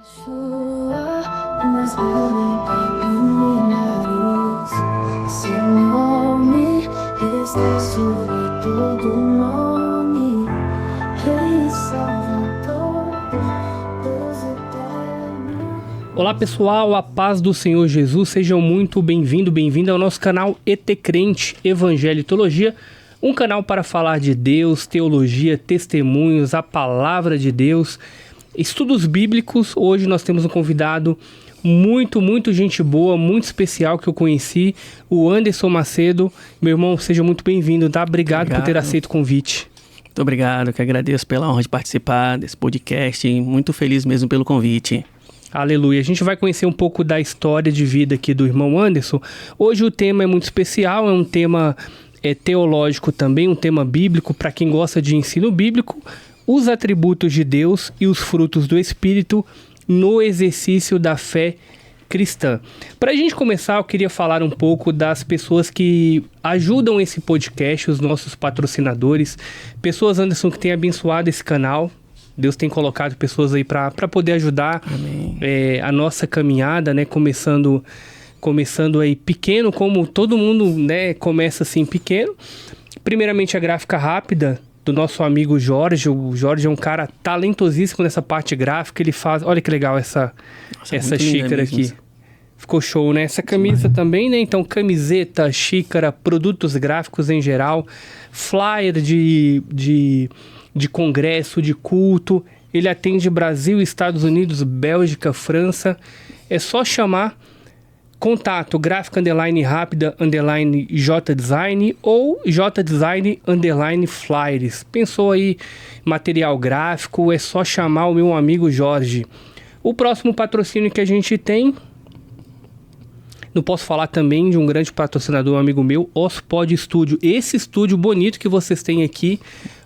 Sua nas luminares, seu nome está sobre todo nome, Rei Salvador, Deus eterno. Olá pessoal, a paz do Senhor Jesus, sejam muito bem-vinda ao nosso canal ET Crente, Evangelho e Teologia, um canal para falar de Deus, teologia, testemunhos, a palavra de Deus, estudos bíblicos. Hoje nós temos um convidado muito gente boa, muito especial que eu conheci, o Anderson Macedo. Meu irmão, seja muito bem-vindo, tá? Obrigado por ter aceito o convite. Muito obrigado, que agradeço pela honra de participar desse podcast, muito feliz mesmo pelo convite. Aleluia. A gente vai conhecer um pouco da história de vida aqui do irmão Anderson. Hoje o tema é muito especial, é um tema teológico também, um tema bíblico para quem gosta de ensino bíblico, os atributos de Deus e os frutos do Espírito no exercício da fé cristã. Para a gente começar, eu queria falar um pouco das pessoas que ajudam esse podcast, os nossos patrocinadores, pessoas, Anderson, que têm abençoado esse canal. Deus tem colocado pessoas aí para poder ajudar a nossa caminhada, né? Começando aí pequeno, como todo mundo, né, começa assim pequeno. Primeiramente, a Gráfica Rápida, do nosso amigo Jorge. O Jorge é um cara talentosíssimo nessa parte gráfica. Ele faz... Olha que legal essa xícara aqui. Ficou show, né? Essa camisa também, né? Então, camiseta, xícara, produtos gráficos em geral, flyer de congresso, de culto. Ele atende Brasil, Estados Unidos, Bélgica, França. É só chamar. Contato gráfica _rápida _jdesign ou jdesign _flyers. Pensou aí material gráfico, é só chamar o meu amigo Jorge. O próximo patrocínio que a gente tem, não posso falar também de um grande patrocinador, um amigo meu, Ospod Studio. Esse estúdio bonito que vocês têm aqui,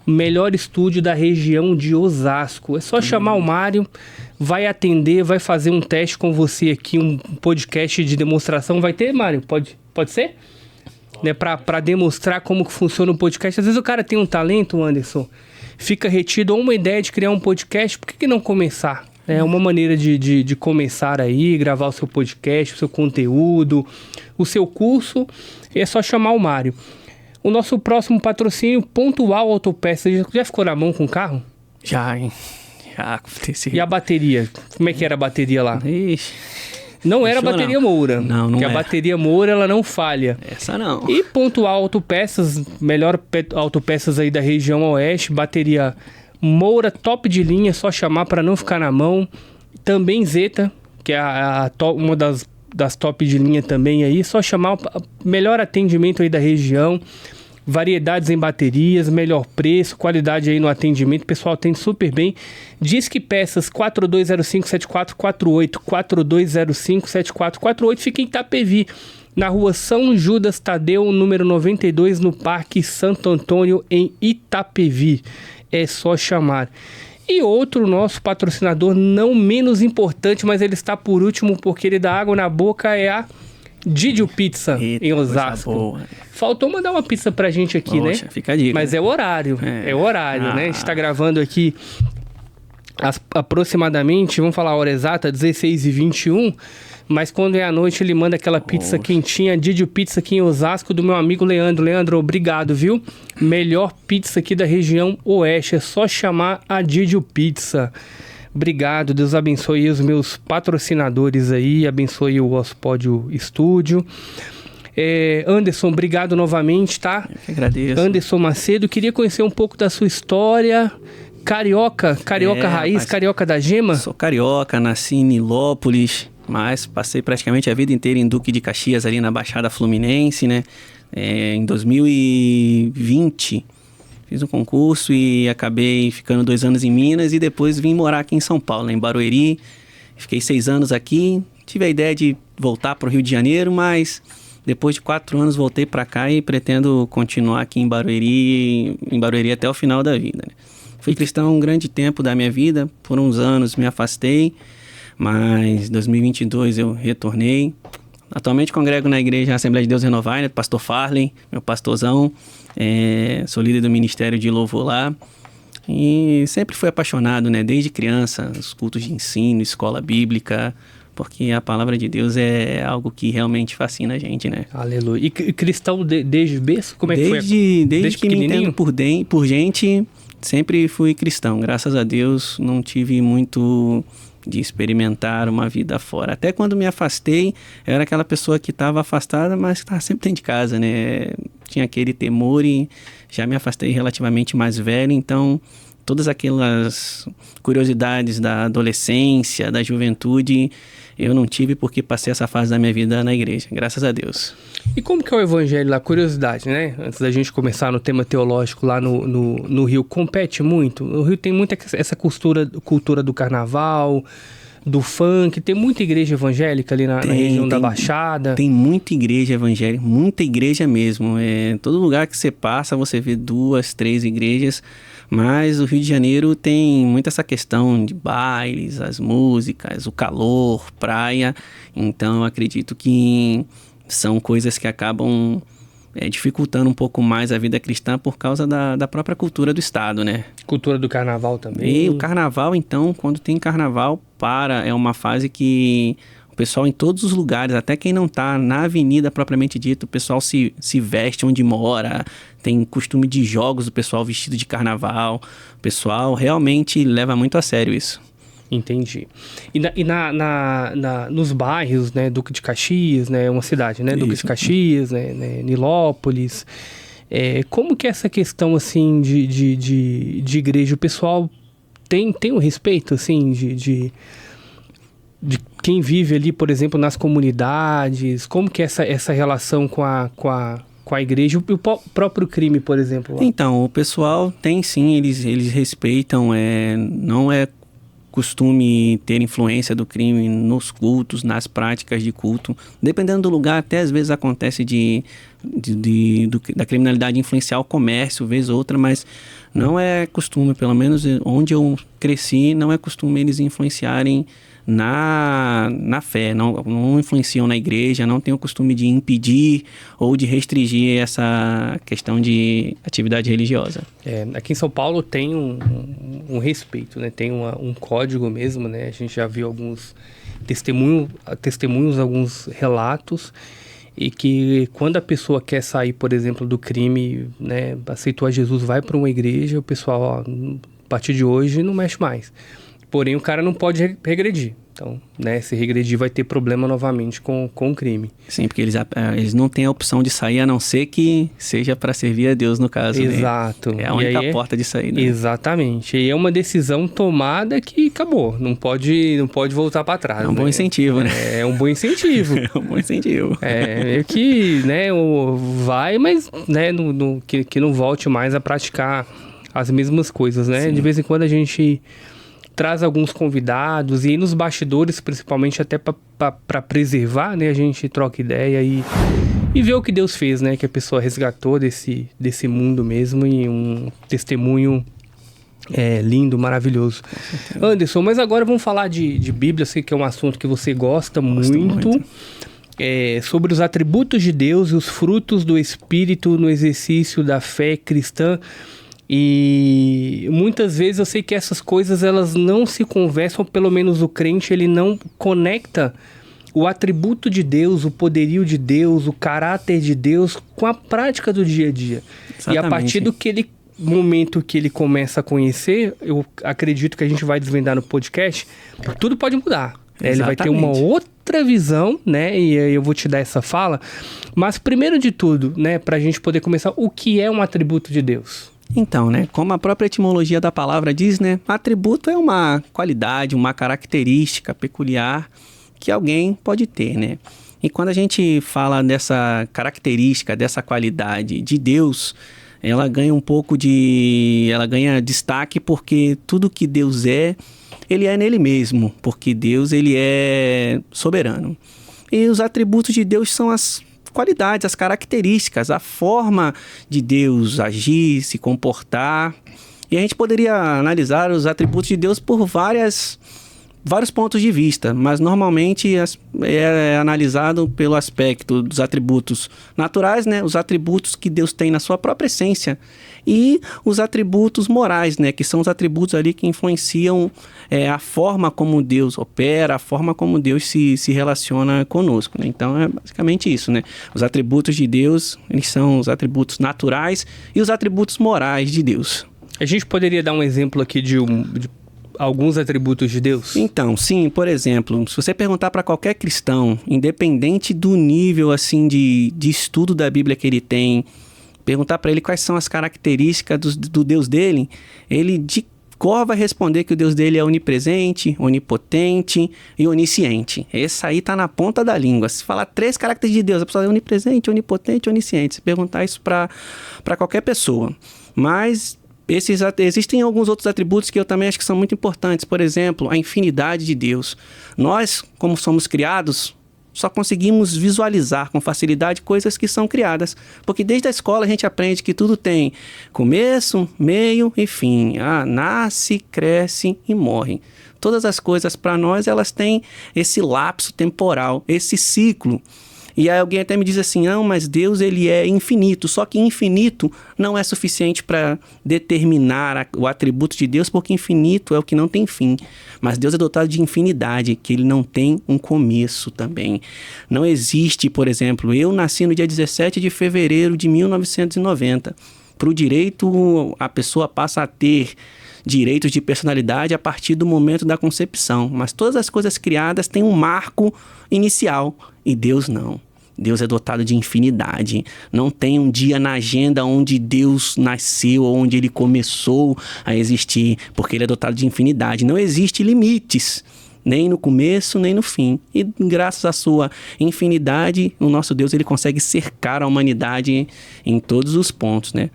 melhor estúdio da região de Osasco. É só chamar o Mário, vai atender, vai fazer um teste com você aqui, um podcast de demonstração. Vai ter, Mário? Pode ser? Né, para demonstrar como que funciona o podcast. Às vezes o cara tem um talento, Anderson, fica retido ou uma ideia de criar um podcast, por que não começar? É uma maneira de começar aí, gravar o seu podcast, o seu conteúdo, o seu curso. É só chamar o Mário. O nosso próximo patrocínio, Pontual Autopeças. Já ficou na mão com o carro? Já, hein? Já aconteceu. E a bateria? Como é que era a bateria lá? Ixi. Não era a bateria Moura. Não porque era. A bateria Moura, ela não falha. Essa não. E Pontual Autopeças, melhor autopeças aí da região oeste, bateria Moura, top de linha, só chamar para não ficar na mão. Também Zeta, que é uma das top de linha também aí, só chamar o melhor atendimento aí da região, variedades em baterias, melhor preço, qualidade aí no atendimento, o pessoal atende super bem. Disque Peças 4205-7448, 4205-7448, fica em Itapevi, na rua São Judas Tadeu, número 92, no Parque Santo Antônio, em Itapevi. É só chamar. E outro nosso patrocinador, não menos importante, mas ele está por último porque ele dá água na boca, é a Didio Pizza. Eita, em Osasco. Faltou mandar uma pizza pra gente aqui, Poxa, né? Fica a dica. Mas é o horário, né? A gente está gravando aqui aproximadamente, vamos falar a hora exata, 16h21, mas quando é à noite ele manda aquela pizza quentinha, Didio Pizza aqui em Osasco, do meu amigo Leandro. Leandro, obrigado, viu? Melhor pizza aqui da região oeste, é só chamar a Didio Pizza. Obrigado, Deus abençoe os meus patrocinadores aí, abençoe o Ospod Studio. Anderson, obrigado novamente, tá? Eu que agradeço. Anderson Macedo, queria conhecer um pouco da sua história. Carioca raiz, rapaz, carioca da gema? Sou carioca, nasci em Nilópolis, mas passei praticamente a vida inteira em Duque de Caxias, ali na Baixada Fluminense, né? Em 2020, fiz um concurso e acabei ficando 2 anos em Minas e depois vim morar aqui em São Paulo, em Barueri. Fiquei 6 anos aqui, tive a ideia de voltar para o Rio de Janeiro, mas depois de 4 anos voltei para cá e pretendo continuar aqui em Barueri até o final da vida, né? Fui cristão um grande tempo da minha vida, por uns anos me afastei, mas em 2022 eu retornei. Atualmente congrego na igreja Assembleia de Deus Renovar, né? Pastor Farley, meu pastorzão, sou líder do ministério de louvor lá. E sempre fui apaixonado, né? Desde criança, os cultos de ensino, escola bíblica, porque a palavra de Deus é algo que realmente fascina a gente, né? Aleluia. E cristão desde berço? Como é que foi? Desde que me entendo por gente, sempre fui cristão. Graças a Deus, não tive muito de experimentar uma vida fora. Até quando me afastei, eu era aquela pessoa que estava afastada, mas estava sempre dentro de casa, né? Tinha aquele temor e já me afastei relativamente mais velho, então todas aquelas curiosidades da adolescência, da juventude, eu não tive porque passei essa fase da minha vida na igreja, graças a Deus. E como que é o evangelho lá? Curiosidade, né? Antes da gente começar no tema teológico lá no Rio, compete muito? O Rio tem muita essa cultura do carnaval, do funk, tem muita igreja evangélica ali na região da Baixada. Tem muita igreja evangélica, muita igreja mesmo. Todo lugar que você passa, você vê 2, 3 igrejas, mas o Rio de Janeiro tem muito essa questão de bailes, as músicas, o calor, praia. Então eu acredito que são coisas que acabam dificultando um pouco mais a vida cristã por causa da própria cultura do estado, né? Cultura do carnaval também. E o carnaval, então, quando tem carnaval, é uma fase que o pessoal em todos os lugares, até quem não tá na avenida propriamente dito, o pessoal se veste onde mora, tem costume de jogos do pessoal vestido de carnaval, o pessoal realmente leva muito a sério isso. Entendi. E nos bairros, né, Duque de Caxias, né, uma cidade, né, Duque de Caxias, né, Nilópolis, como que é essa questão, assim, de igreja? O pessoal tem um respeito, assim, de quem vive ali, por exemplo, nas comunidades? Como que é essa relação com a igreja e o próprio crime, por exemplo? Lá? Então, o pessoal tem sim, eles respeitam, não é costume ter influência do crime nos cultos, nas práticas de culto. Dependendo do lugar, até às vezes acontece da criminalidade influenciar o comércio, vez ou outra, mas não é costume, pelo menos onde eu cresci, não é costume eles influenciarem na fé, não influenciam na igreja, não tem o costume de impedir ou de restringir essa questão de atividade religiosa. Aqui em São Paulo tem um respeito, né? Tem um código mesmo, né? A gente já viu alguns testemunhos, alguns relatos, e que quando a pessoa quer sair, por exemplo, do crime, né, aceitou a Jesus, vai para uma igreja, o pessoal, a partir de hoje, não mexe mais. Porém, o cara não pode regredir. Então, né, se regredir vai ter problema novamente com o crime. Sim, porque eles não têm a opção de sair, a não ser que seja para servir a Deus, no caso. Exato. Né? É a única porta de sair, né? Exatamente. E é uma decisão tomada que acabou. Não pode voltar para trás. É um bom incentivo, né? É um bom incentivo. É um bom incentivo. É que, né, vai, mas né, que não volte mais a praticar as mesmas coisas, né? Sim. De vez em quando a gente traz alguns convidados e nos bastidores, principalmente até para preservar, né? A gente troca ideia e vê o que Deus fez, né? Que a pessoa resgatou desse mundo mesmo, e um testemunho lindo, maravilhoso. Anderson, mas agora vamos falar de Bíblia. Eu sei que é um assunto que você gosta muito. Sobre os atributos de Deus e os frutos do Espírito no exercício da fé cristã. E muitas vezes eu sei que essas coisas elas não se conversam, pelo menos o crente ele não conecta o atributo de Deus, o poderio de Deus, o caráter de Deus com a prática do dia a dia. Exatamente. E a partir do momento que ele começa a conhecer, eu acredito que a gente vai desvendar no podcast, tudo pode mudar. Ele vai ter uma outra visão, né? E eu vou te dar essa fala. Mas primeiro de tudo, né, para a gente poder começar, o que é um atributo de Deus? Então, né, como a própria etimologia da palavra diz, né, atributo é uma qualidade, uma característica peculiar que alguém pode ter, né? E quando a gente fala dessa característica, dessa qualidade de Deus, ela ganha ela ganha destaque porque tudo que Deus ele é nele mesmo, porque Deus, ele é soberano. E os atributos de Deus são as qualidades, as características, a forma de Deus agir, se comportar. E a gente poderia analisar os atributos de Deus por várias vários pontos de vista, mas normalmente é analisado pelo aspecto dos atributos naturais, né? Os atributos que Deus tem na sua própria essência e os atributos morais, né? Que são os atributos ali que influenciam a forma como Deus opera, a forma como Deus se relaciona conosco, né? Então é basicamente isso, né? Os atributos de Deus, eles são os atributos naturais e os atributos morais de Deus. A gente poderia dar um exemplo aqui de alguns atributos de Deus? Então, sim, por exemplo, se você perguntar para qualquer cristão, independente do nível assim de estudo da Bíblia que ele tem, perguntar para ele quais são as características do Deus dele, ele de cor vai responder que o Deus dele é onipresente, onipotente e onisciente. Esse aí tá na ponta da língua. Se falar 3 características de Deus, a pessoa é onipresente, onipotente, onisciente. Se perguntar isso para qualquer pessoa. Mas existem alguns outros atributos que eu também acho que são muito importantes. Por exemplo, a infinidade de Deus. Nós, como somos criados, só conseguimos visualizar com facilidade coisas que são criadas. Porque desde a escola a gente aprende que tudo tem começo, meio e fim. Nasce, cresce e morre. Todas as coisas para nós, elas têm esse lapso temporal, esse ciclo. E aí alguém até me diz assim, não, mas Deus ele é infinito, só que infinito não é suficiente para determinar o atributo de Deus, porque infinito é o que não tem fim. Mas Deus é dotado de infinidade, que ele não tem um começo também. Não existe, por exemplo, eu nasci no dia 17 de fevereiro de 1990. Para o direito, a pessoa passa a ter direitos de personalidade a partir do momento da concepção. Mas todas as coisas criadas têm um marco inicial e Deus não. Deus é dotado de infinidade. Não tem um dia na agenda onde Deus nasceu, onde ele começou a existir, porque ele é dotado de infinidade. Não existe limites, nem no começo, nem no fim. E graças à sua infinidade, o nosso Deus ele consegue cercar a humanidade em todos os pontos, né?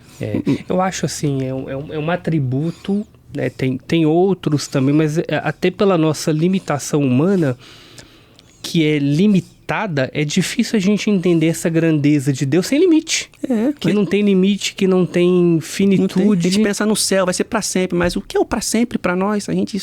Eu acho assim, é um atributo, né? Tem outros também, mas até pela nossa limitação humana, que é limitada, é difícil a gente entender essa grandeza de Deus sem limite. Que não tem limite, que não tem finitude. A gente pensa no céu, vai ser para sempre, mas o que é o para sempre para nós? A gente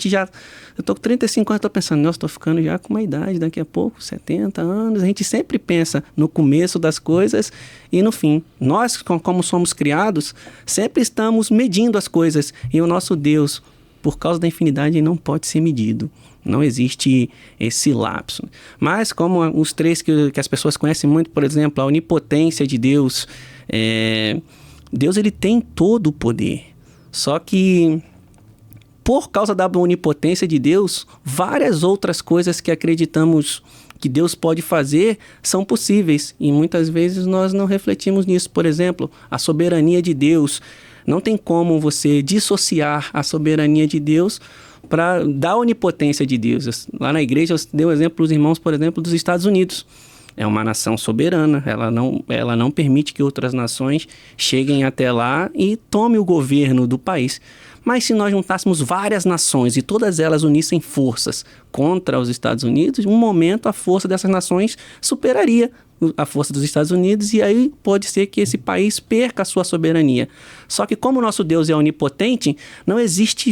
já... Eu tô com 35 anos, tô pensando, nossa, tô ficando já com uma idade, daqui a pouco, 70 anos. A gente sempre pensa no começo das coisas e no fim. Nós, como somos criados, sempre estamos medindo as coisas. E o nosso Deus, por causa da infinidade, não pode ser medido. Não existe esse lapso. Mas como os 3 que as pessoas conhecem muito, por exemplo, a onipotência de Deus. Deus ele tem todo o poder. Só que por causa da onipotência de Deus, várias outras coisas que acreditamos que Deus pode fazer são possíveis. E muitas vezes nós não refletimos nisso. Por exemplo, a soberania de Deus. Não tem como você dissociar a soberania de Deus da onipotência de Deus. Lá na igreja eu dei o exemplo para os irmãos, por exemplo, dos Estados Unidos. É uma nação soberana, ela não permite que outras nações cheguem até lá e tomem o governo do país. Mas se nós juntássemos várias nações e todas elas unissem forças contra os Estados Unidos, em um momento a força dessas nações superaria a força dos Estados Unidos e aí pode ser que esse país perca a sua soberania. Só que como o nosso Deus é onipotente, não existe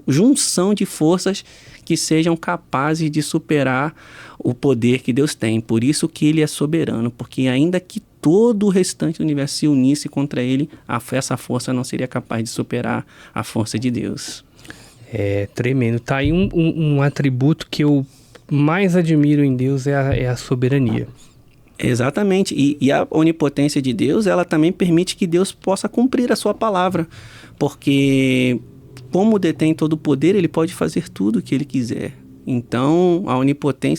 junção de forças que sejam capazes de superar o poder que Deus tem. Por isso que ele é soberano, porque ainda que todo o restante do universo se unisse contra ele, essa força não seria capaz de superar a força de Deus. É tremendo. Tá aí um atributo que eu mais admiro em Deus é a soberania. Exatamente, e a onipotência de Deus, ela também permite que Deus possa cumprir a sua palavra, porque como detém todo o poder, ele pode fazer tudo o que ele quiser. Então,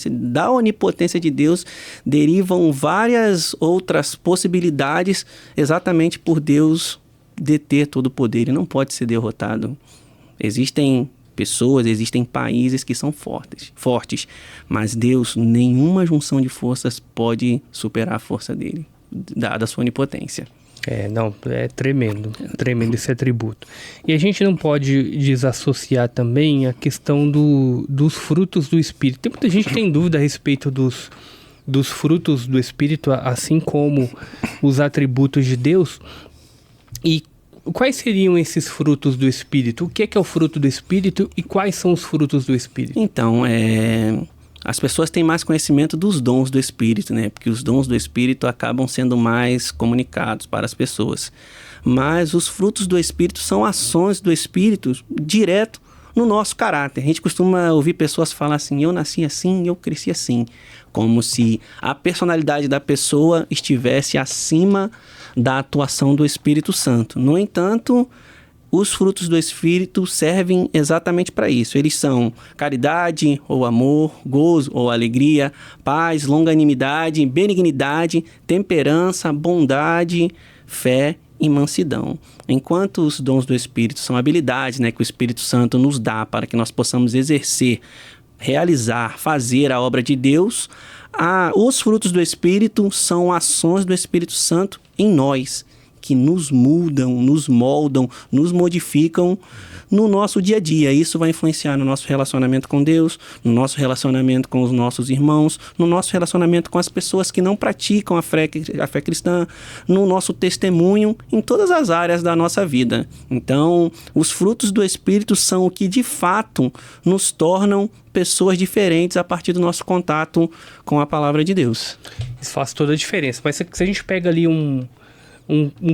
da onipotência de Deus derivam várias outras possibilidades, exatamente por Deus deter todo o poder, ele não pode ser derrotado. Existem pessoas, existem países que são fortes, mas Deus, nenhuma junção de forças pode superar a força dele, dada a sua onipotência. É tremendo esse atributo. E a gente não pode desassociar também a questão dos frutos do Espírito. Tem muita gente que tem dúvida a respeito dos frutos do Espírito, assim como os atributos de Deus. E quais seriam esses frutos do Espírito? O que é o fruto do Espírito e quais são os frutos do Espírito? Então, as pessoas têm mais conhecimento dos dons do Espírito, né? Porque os dons do Espírito acabam sendo mais comunicados para as pessoas. Mas os frutos do Espírito são ações do Espírito direto no nosso caráter. A gente costuma ouvir pessoas falar assim, eu nasci assim, eu cresci assim. Como se a personalidade da pessoa estivesse acima da atuação do Espírito Santo. No entanto, os frutos do Espírito servem exatamente para isso. Eles são caridade ou amor, gozo ou alegria, paz, longanimidade, benignidade, temperança, bondade, fé e mansidão. Enquanto os dons do Espírito são habilidades, né, que o Espírito Santo nos dá para que nós possamos exercer, realizar, fazer a obra de Deus, os frutos do Espírito são ações do Espírito Santo em nós, que nos mudam, nos moldam, nos modificam no nosso dia a dia. Isso vai influenciar no nosso relacionamento com Deus, no nosso relacionamento com os nossos irmãos, no nosso relacionamento com as pessoas que não praticam a fé cristã, no nosso testemunho, em todas as áreas da nossa vida. Então, os frutos do Espírito são o que de fato nos tornam pessoas diferentes a partir do nosso contato com a palavra de Deus. Isso faz toda a diferença. Mas se a gente pega ali um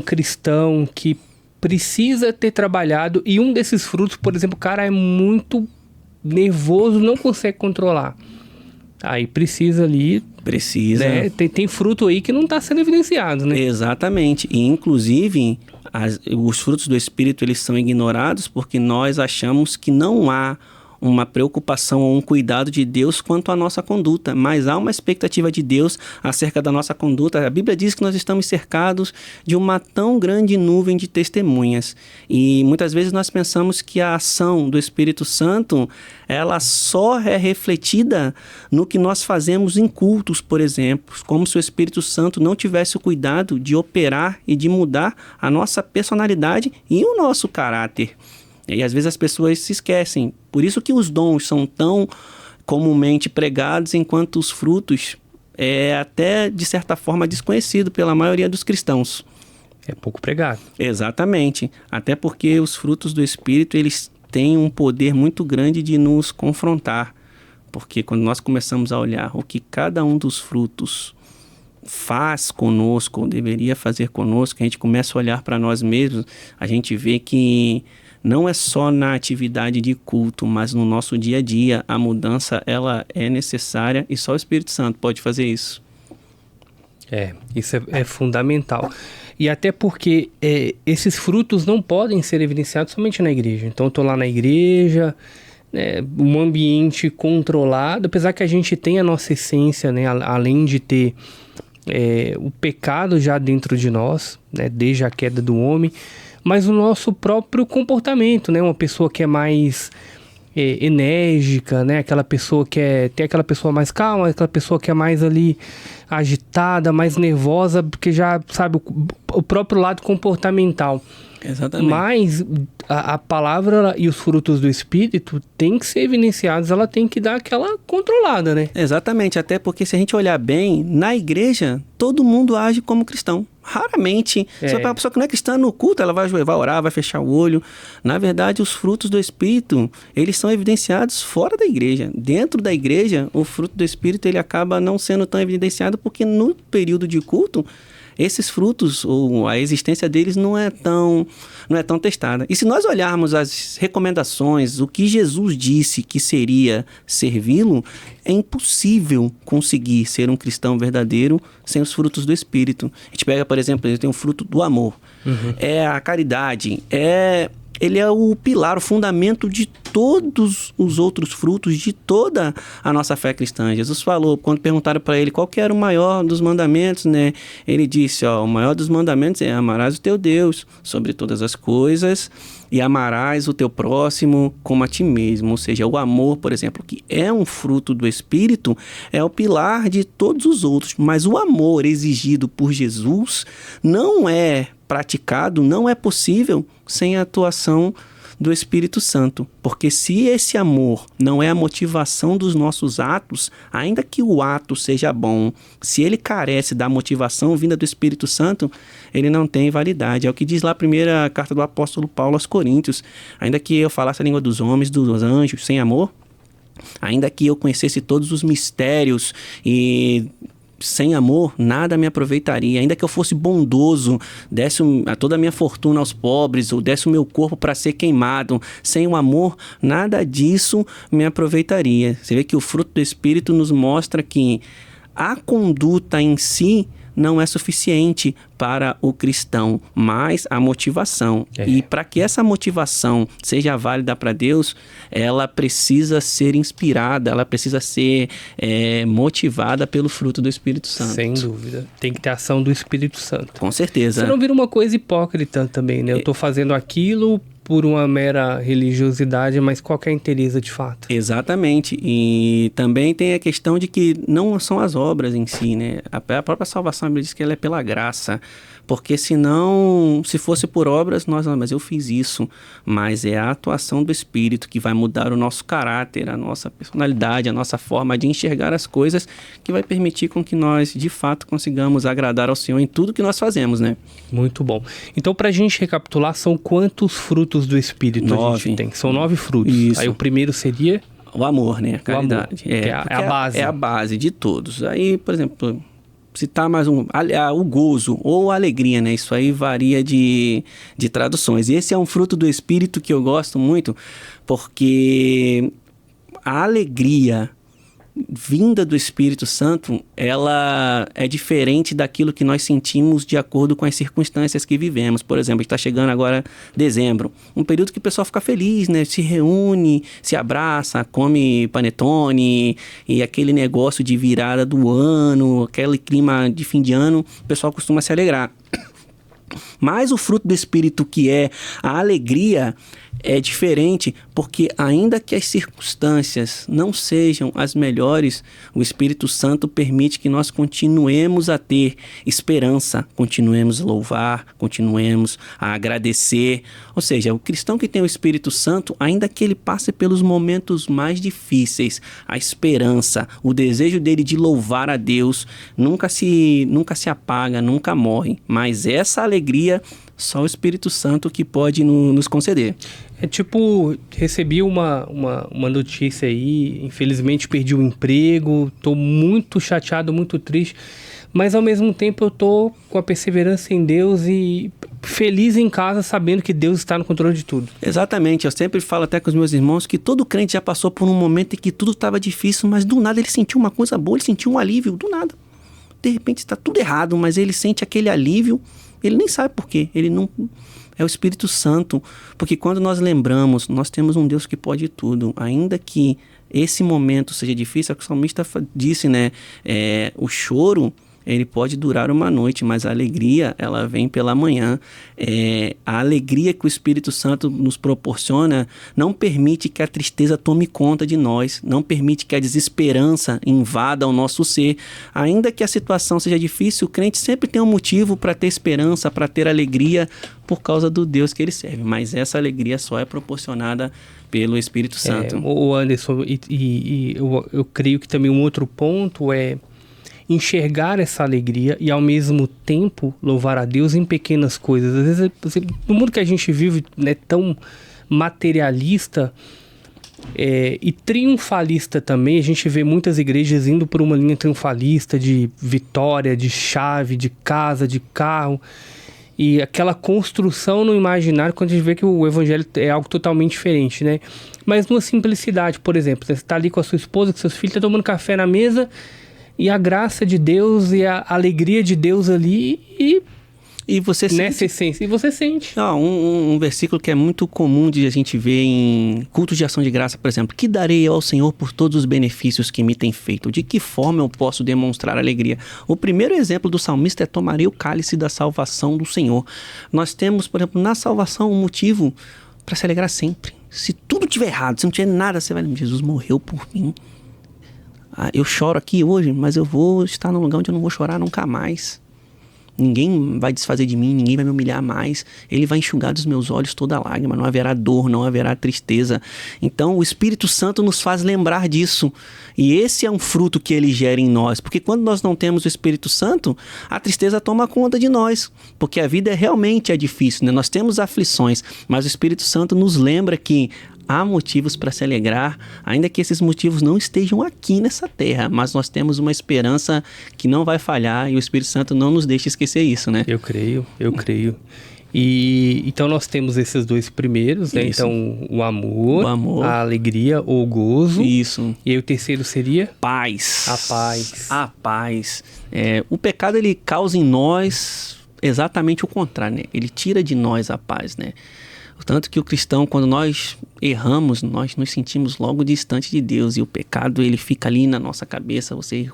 cristão que precisa ter trabalhado e um desses frutos, por exemplo, o cara é muito nervoso, não consegue controlar. Aí precisa ali... Precisa. Né? Tem fruto aí que não está sendo evidenciado, né? Exatamente. E, inclusive, os frutos do Espírito, eles são ignorados porque nós achamos que não há uma preocupação ou um cuidado de Deus quanto à nossa conduta, mas há uma expectativa de Deus acerca da nossa conduta. A Bíblia diz que nós estamos cercados de uma tão grande nuvem de testemunhas e muitas vezes nós pensamos que a ação do Espírito Santo, ela só é refletida no que nós fazemos em cultos, por exemplo, como se o Espírito Santo não tivesse o cuidado de operar e de mudar a nossa personalidade e o nosso caráter. E às vezes as pessoas se esquecem. Por isso que os dons são tão comumente pregados, enquanto os frutos é até, de certa forma, desconhecido pela maioria dos cristãos. É pouco pregado. Exatamente. Até porque os frutos do Espírito, eles têm um poder muito grande de nos confrontar. Porque quando nós começamos a olhar o que cada um dos frutos faz conosco, ou deveria fazer conosco, a gente começa a olhar para nós mesmos, a gente vê que não é só na atividade de culto, mas no nosso dia a dia, a mudança ela é necessária e só o Espírito Santo pode fazer isso. Isso é fundamental. E até porque esses frutos não podem ser evidenciados somente na igreja. Então eu estou lá na igreja, um ambiente controlado, apesar que a gente tem a nossa essência, né, além de ter o pecado já dentro de nós, né, desde a queda do homem, mas o nosso próprio comportamento, né? Uma pessoa que é mais enérgica, né? Aquela pessoa que tem aquela pessoa mais calma, aquela pessoa que é mais ali agitada, mais nervosa, porque já sabe o próprio lado comportamental. Exatamente. Mas a palavra e os frutos do Espírito têm que ser evidenciados, ela tem que dar aquela controlada, né? Exatamente, até porque se a gente olhar bem, na igreja, todo mundo age como cristão. Raramente, se a pessoa que não é cristã no culto, ela vai orar, vai fechar o olho. Na verdade, os frutos do Espírito, eles são evidenciados fora da igreja. Dentro da igreja, o fruto do Espírito, ele acaba não sendo tão evidenciado porque no período de culto, esses frutos, ou a existência deles não é tão testada. E se nós olharmos as recomendações, o que Jesus disse que seria servi-lo, é impossível conseguir ser um cristão verdadeiro sem os frutos do Espírito. A gente pega, por exemplo, ele tem o fruto do amor, é a caridade, ele é o pilar, o fundamento de todos os outros frutos, de toda a nossa fé cristã. Jesus falou, quando perguntaram para ele qual que era o maior dos mandamentos, né? Ele disse, o maior dos mandamentos é amarás o teu Deus sobre todas as coisas e amarás o teu próximo como a ti mesmo. Ou seja, o amor, por exemplo, que é um fruto do Espírito, é o pilar de todos os outros. Mas o amor exigido por Jesus não é praticado, não é possível sem a atuação do Espírito Santo. Porque se esse amor não é a motivação dos nossos atos, ainda que o ato seja bom, se ele carece da motivação vinda do Espírito Santo, ele não tem validade. É o que diz lá a primeira carta do apóstolo Paulo aos Coríntios. Ainda que eu falasse a língua dos homens, dos anjos, sem amor, ainda que eu conhecesse todos os mistérios e sem amor, nada me aproveitaria. Ainda que eu fosse bondoso, desse toda a minha fortuna aos pobres, ou desse o meu corpo para ser queimado, sem o amor, nada disso me aproveitaria. Você vê que o fruto do Espírito nos mostra que a conduta em si não é suficiente para o cristão, mas a motivação. E para que essa motivação seja válida para Deus, ela precisa ser inspirada, ela precisa ser motivada pelo fruto do Espírito Santo. Sem dúvida. Tem que ter ação do Espírito Santo. Com certeza. Você não vira uma coisa hipócrita também, né? Eu estou fazendo aquilo por uma mera religiosidade, mas qual que é a interesse de fato? Exatamente. E também tem a questão de que não são as obras em si, né? A própria salvação, a Bíblia diz que ela é pela graça. Porque senão, se fosse por obras, mas eu fiz isso. Mas é a atuação do Espírito que vai mudar o nosso caráter, a nossa personalidade, a nossa forma de enxergar as coisas, que vai permitir com que nós, de fato, consigamos agradar ao Senhor em tudo que nós fazemos, né? Muito bom. Então, para a gente recapitular, são quantos frutos do Espírito 9. a gente tem? São 9 frutos. Isso. Aí o primeiro seria? O amor, né? A caridade. É a base. É a base de todos. Aí, por exemplo, citar mais o gozo ou a alegria, né? Isso aí varia de traduções. E esse é um fruto do Espírito que eu gosto muito, porque a alegria vinda do Espírito Santo, ela é diferente daquilo que nós sentimos de acordo com as circunstâncias que vivemos. Por exemplo, está chegando agora dezembro, um período que o pessoal fica feliz, né? Se reúne, se abraça, come panetone e aquele negócio de virada do ano, aquele clima de fim de ano, o pessoal costuma se alegrar. Mas o fruto do Espírito, que é a alegria, é diferente, porque ainda que as circunstâncias não sejam as melhores, o Espírito Santo permite que nós continuemos a ter esperança, continuemos a louvar, continuemos a agradecer. Ou seja, o cristão que tem o Espírito Santo, ainda que ele passe pelos momentos mais difíceis, a esperança, o desejo dele de louvar a Deus nunca se apaga, nunca morre. Mas essa alegria, só o Espírito Santo que pode nos conceder. É tipo, recebi uma notícia aí, infelizmente perdi o emprego, tô muito chateado, muito triste, mas ao mesmo tempo eu tô com a perseverança em Deus e feliz em casa sabendo que Deus está no controle de tudo. Exatamente, eu sempre falo até com os meus irmãos que todo crente já passou por um momento em que tudo estava difícil, mas do nada ele sentiu uma coisa boa, ele sentiu um alívio, do nada. De repente está tudo errado, mas ele sente aquele alívio, ele nem sabe por quê, ele não... É o Espírito Santo, porque quando nós lembramos, nós temos um Deus que pode tudo, ainda que esse momento seja difícil, é o que o salmista disse, né? O choro, ele pode durar uma noite, mas a alegria, ela vem pela manhã. A alegria que o Espírito Santo nos proporciona não permite que a tristeza tome conta de nós, não permite que a desesperança invada o nosso ser. Ainda que a situação seja difícil, o crente sempre tem um motivo para ter esperança, para ter alegria, por causa do Deus que ele serve. Mas essa alegria só é proporcionada pelo Espírito Santo. O Anderson, eu creio que também um outro ponto é enxergar essa alegria e ao mesmo tempo louvar a Deus em pequenas coisas. Às vezes, no mundo que a gente vive, né, tão materialista e triunfalista também, a gente vê muitas igrejas indo por uma linha triunfalista de vitória, de chave, de casa, de carro, e aquela construção no imaginário, quando a gente vê que o evangelho é algo totalmente diferente, né? Mas numa simplicidade, por exemplo, você está ali com a sua esposa, com seus filhos, está tomando café na mesa, e a graça de Deus e a alegria de Deus ali e você nessa sente... essência, e você sente. Um versículo que é muito comum de a gente ver em cultos de ação de graça, por exemplo: que darei eu ao Senhor por todos os benefícios que me tem feito? De que forma eu posso demonstrar alegria? O primeiro exemplo do salmista é: tomarei o cálice da salvação do Senhor. Nós temos, por exemplo, na salvação um motivo para se alegrar sempre. Se tudo estiver errado, se não tiver nada, você vai: Jesus morreu por mim. Eu choro aqui hoje, mas eu vou estar num lugar onde eu não vou chorar nunca mais. Ninguém vai desfazer de mim, ninguém vai me humilhar mais. Ele vai enxugar dos meus olhos toda lágrima, não haverá dor, não haverá tristeza. Então o Espírito Santo nos faz lembrar disso. E esse é um fruto que ele gera em nós. Porque quando nós não temos o Espírito Santo, a tristeza toma conta de nós. Porque a vida realmente é difícil, né? Nós temos aflições, mas o Espírito Santo nos lembra que há motivos para se alegrar, ainda que esses motivos não estejam aqui nessa terra, mas nós temos uma esperança que não vai falhar e o Espírito Santo não nos deixa esquecer isso, né? Eu creio. E então nós temos esses dois primeiros, né? Isso. Então o amor, a alegria, o gozo. Isso. E aí o terceiro seria? Paz. A paz. O pecado, ele causa em nós exatamente o contrário, né? Ele tira de nós a paz, né? Tanto que o cristão, quando nós erramos, nós nos sentimos logo distante de Deus. E o pecado, ele fica ali na nossa cabeça. Você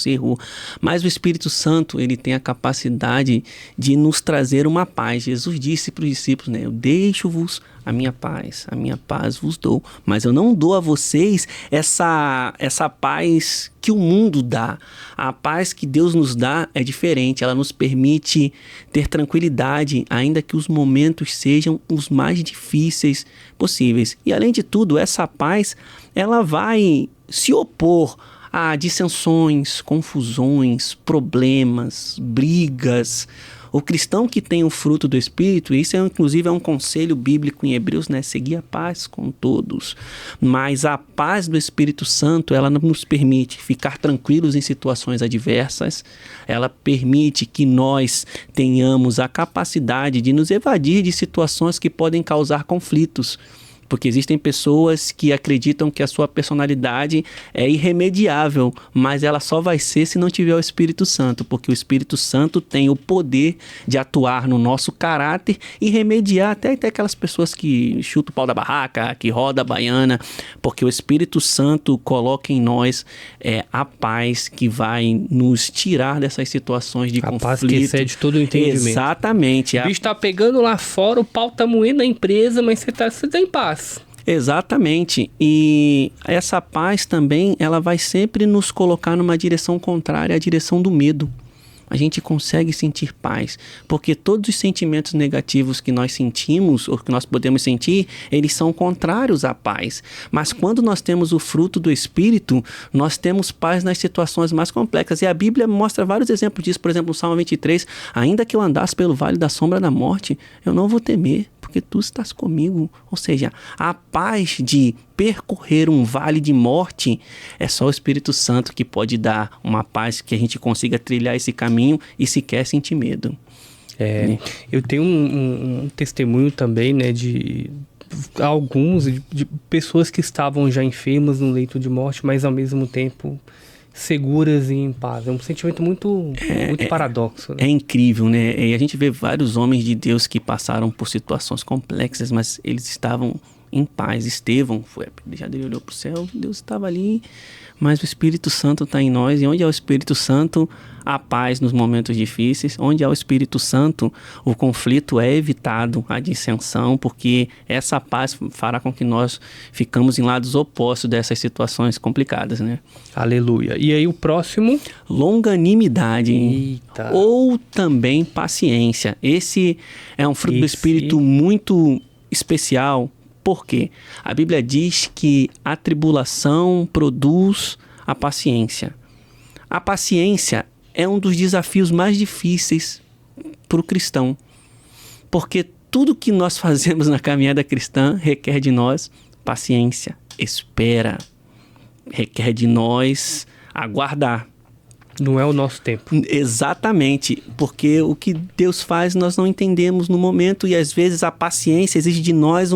errou. Mas o Espírito Santo, ele tem a capacidade de nos trazer uma paz. Jesus disse para os discípulos, né? Eu deixo-vos a minha paz vos dou. Mas eu não dou a vocês essa paz que o mundo dá. A paz que Deus nos dá é diferente. Ela nos permite ter tranquilidade, ainda que os momentos sejam os mais difíceis possíveis. E além de tudo, essa paz, ela vai se opor a dissensões, confusões, problemas, brigas. O cristão que tem o fruto do Espírito, isso inclusive é um conselho bíblico em Hebreus, né? Seguir a paz com todos. Mas a paz do Espírito Santo, ela nos permite ficar tranquilos em situações adversas. Ela permite que nós tenhamos a capacidade de nos evadir de situações que podem causar conflitos. Porque existem pessoas que acreditam que a sua personalidade é irremediável, mas ela só vai ser se não tiver o Espírito Santo, porque o Espírito Santo tem o poder de atuar no nosso caráter e remediar até aquelas pessoas que chutam o pau da barraca, que roda a baiana, porque o Espírito Santo coloca em nós a paz que vai nos tirar dessas situações de conflito. A paz que excede todo o entendimento. Exatamente. O bicho tá pegando lá fora, o pau tá moendo na empresa, mas você tá em paz. Exatamente, e essa paz também, ela vai sempre nos colocar numa direção contrária à direção do medo. A gente consegue sentir paz, porque todos os sentimentos negativos que nós sentimos, ou que nós podemos sentir, eles são contrários à paz. Mas quando nós temos o fruto do Espírito, nós temos paz nas situações mais complexas. E a Bíblia mostra vários exemplos disso. Por exemplo, no Salmo 23, ainda que eu andasse pelo vale da sombra da morte, eu não vou temer, porque tu estás comigo. Ou seja, a paz de percorrer um vale de morte é só o Espírito Santo que pode dar uma paz que a gente consiga trilhar esse caminho e sequer sentir medo. Eu tenho um testemunho também, né, de pessoas que estavam já enfermas no leito de morte, mas ao mesmo tempo seguras e em paz. É um sentimento muito paradoxo, né? É incrível, né? E a gente vê vários homens de Deus que passaram por situações complexas, mas eles estavam em paz. Estevão foi apedrejado, ele olhou para o céu, Deus estava ali, mas o Espírito Santo está em nós, e onde há o Espírito Santo, há paz nos momentos difíceis. Onde há o Espírito Santo, o conflito é evitado, a dissensão, porque essa paz fará com que nós ficamos em lados opostos dessas situações complicadas, né? Aleluia. E aí o próximo? Longanimidade. Eita. Ou também paciência. Esse é um fruto do Espírito muito especial. Por quê? A Bíblia diz que a tribulação produz a paciência. A paciência é um dos desafios mais difíceis para o cristão, porque tudo que nós fazemos na caminhada cristã requer de nós paciência, espera, requer de nós aguardar. Não é o nosso tempo. Exatamente, porque o que Deus faz nós não entendemos no momento, e às vezes a paciência exige de nós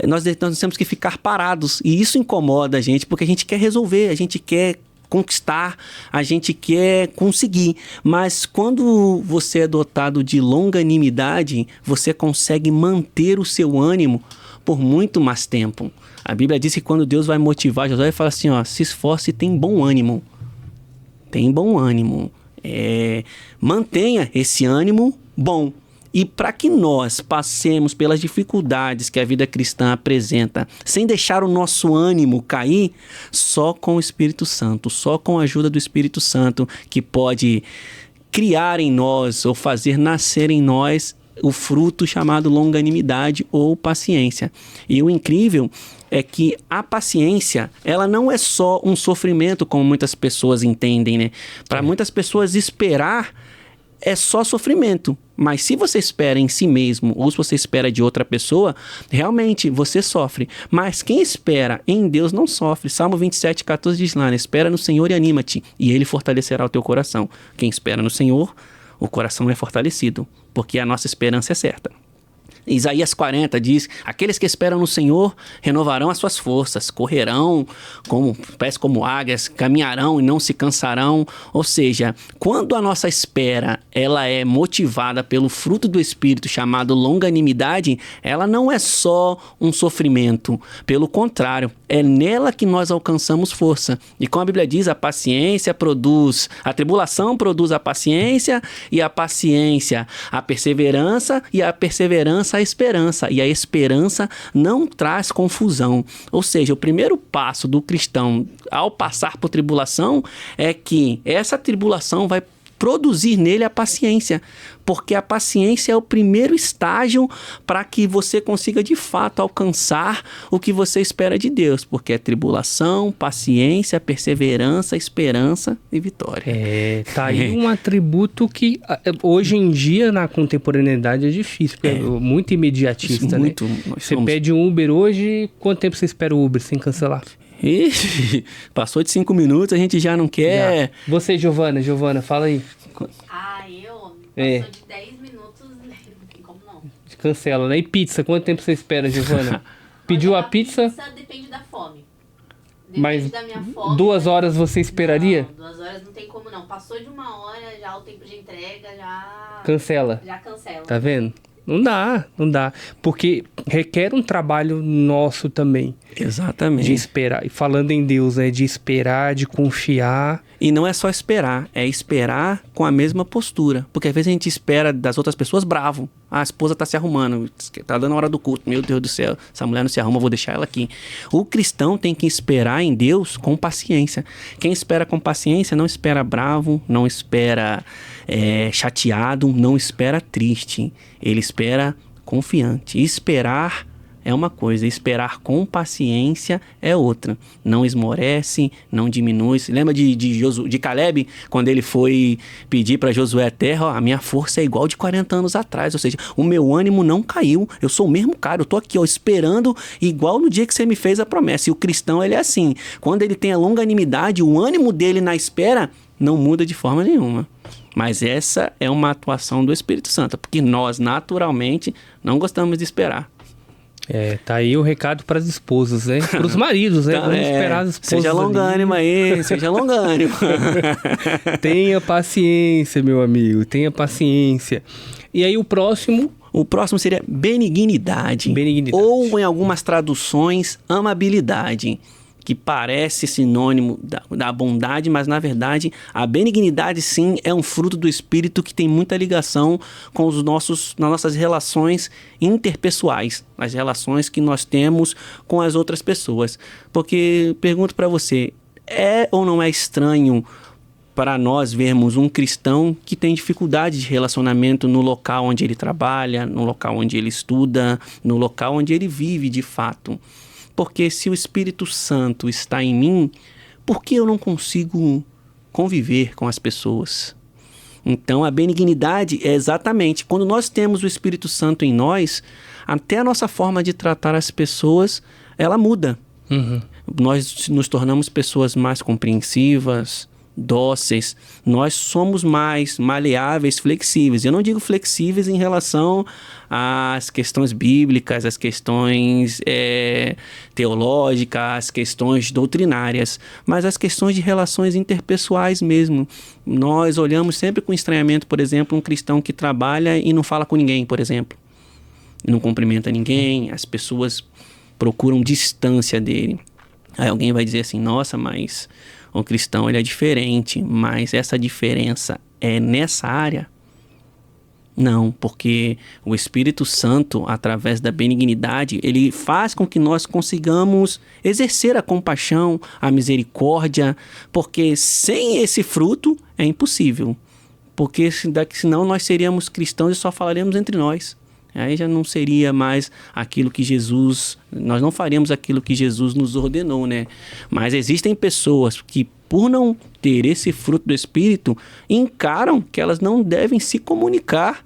nós temos que ficar parados, e isso incomoda a gente, porque a gente quer resolver, a gente quer conquistar, a gente quer conseguir. Mas quando você é dotado de longanimidade, você consegue manter o seu ânimo por muito mais tempo. A Bíblia diz que quando Deus vai motivar Josué, ele fala assim, se esforce e tem bom ânimo. Tem bom ânimo. Mantenha esse ânimo bom. E para que nós passemos pelas dificuldades que a vida cristã apresenta, sem deixar o nosso ânimo cair, só com o Espírito Santo, só com a ajuda do Espírito Santo, que pode criar em nós ou fazer nascer em nós o fruto chamado longanimidade ou paciência. E o incrível é que a paciência, ela não é só um sofrimento, como muitas pessoas entendem, né? Para muitas pessoas, esperar é só sofrimento. Mas se você espera em si mesmo ou se você espera de outra pessoa, realmente você sofre. Mas quem espera em Deus não sofre. Salmo 27:14 diz lá, né? Espera no Senhor e anima-te, e Ele fortalecerá o teu coração. Quem espera no Senhor, o coração é fortalecido, porque a nossa esperança é certa. Isaías 40 diz: aqueles que esperam no Senhor renovarão as suas forças, correrão como pés como águias, caminharão e não se cansarão. Ou seja, quando a nossa espera ela é motivada pelo fruto do Espírito chamado longanimidade, ela não é só um sofrimento. Pelo contrário, é nela que nós alcançamos força. E como a Bíblia diz, a tribulação produz a paciência, e a paciência a perseverança, e a perseverança a esperança, e a esperança não traz confusão. Ou seja, o primeiro passo do cristão ao passar por tribulação é que essa tribulação vai produzir nele a paciência, porque a paciência é o primeiro estágio para que você consiga de fato alcançar o que você espera de Deus, porque é tribulação, paciência, perseverança, esperança e vitória. Tá aí um atributo que hoje em dia na contemporaneidade é difícil, porque é muito imediatista, muito, né? Você pede um Uber hoje, quanto tempo você espera o Uber sem cancelar? Ixi, passou de 5 minutos, a gente já não quer. Já. Você, Giovana, fala aí. Passou de 10 minutos, não tem como não. Cancela, né? E pizza, quanto tempo você espera, Giovana? Pediu a pizza? Depende da fome. Mas da minha fome. 2 horas você esperaria? Não, 2 horas não tem como não. Passou de 1 hora, já o tempo de entrega, já... Cancela. Já cancela. Tá vendo? Não dá. Porque requer um trabalho nosso também. Exatamente. De esperar. E falando em Deus, né? De esperar, de confiar. E não é só esperar, é esperar com a mesma postura. Porque às vezes a gente espera das outras pessoas bravo. A esposa tá se arrumando, tá dando a hora do culto. Meu Deus do céu, essa mulher não se arruma, vou deixar ela aqui. O cristão tem que esperar em Deus com paciência. Quem espera com paciência não espera bravo, não espera chateado, não espera triste. Ele espera confiante. Esperar é uma coisa, esperar com paciência é outra. Não esmorece, não diminui. Se lembra de Caleb, quando ele foi pedir para Josué a terra? Ó, a minha força é igual de 40 anos atrás, ou seja, o meu ânimo não caiu. Eu sou o mesmo cara, eu tô aqui, ó, esperando igual no dia que você me fez a promessa. E o cristão, ele é assim. Quando ele tem a longanimidade, o ânimo dele na espera não muda de forma nenhuma. Mas essa é uma atuação do Espírito Santo, porque nós, naturalmente, não gostamos de esperar. Tá aí o recado para as esposas, né? Para os maridos, né? Vamos esperar as esposas. Seja longânimo aí, seja longânimo. Tenha paciência, meu amigo, tenha paciência. E aí o próximo... O próximo seria benignidade. Ou, em algumas traduções, amabilidade, que parece sinônimo da bondade, mas na verdade a benignidade sim é um fruto do Espírito que tem muita ligação com nas nossas relações interpessoais, as relações que nós temos com as outras pessoas. Porque, pergunto para você, é ou não é estranho para nós vermos um cristão que tem dificuldade de relacionamento no local onde ele trabalha, no local onde ele estuda, no local onde ele vive de fato? Porque se o Espírito Santo está em mim, por que eu não consigo conviver com as pessoas? Então, a benignidade é exatamente quando nós temos o Espírito Santo em nós, até a nossa forma de tratar as pessoas, ela muda. Nós nos tornamos pessoas mais compreensivas, dóceis, nós somos mais maleáveis, flexíveis. Eu não digo flexíveis em relação às questões bíblicas, às questões teológicas, às questões doutrinárias, mas as questões de relações interpessoais mesmo. Nós olhamos sempre com estranhamento, por exemplo, um cristão que trabalha e não fala com ninguém, por exemplo. Não cumprimenta ninguém, as pessoas procuram distância dele. Aí alguém vai dizer assim, nossa, mas o cristão ele é diferente, mas essa diferença é nessa área? Não, porque o Espírito Santo, através da benignidade, ele faz com que nós consigamos exercer a compaixão, a misericórdia, porque sem esse fruto é impossível. Porque senão nós seríamos cristãos e só falaremos entre nós. Aí já não seria mais aquilo que Jesus... Nós não faríamos aquilo que Jesus nos ordenou, né? Mas existem pessoas que, por não ter esse fruto do Espírito, encaram que elas não devem se comunicar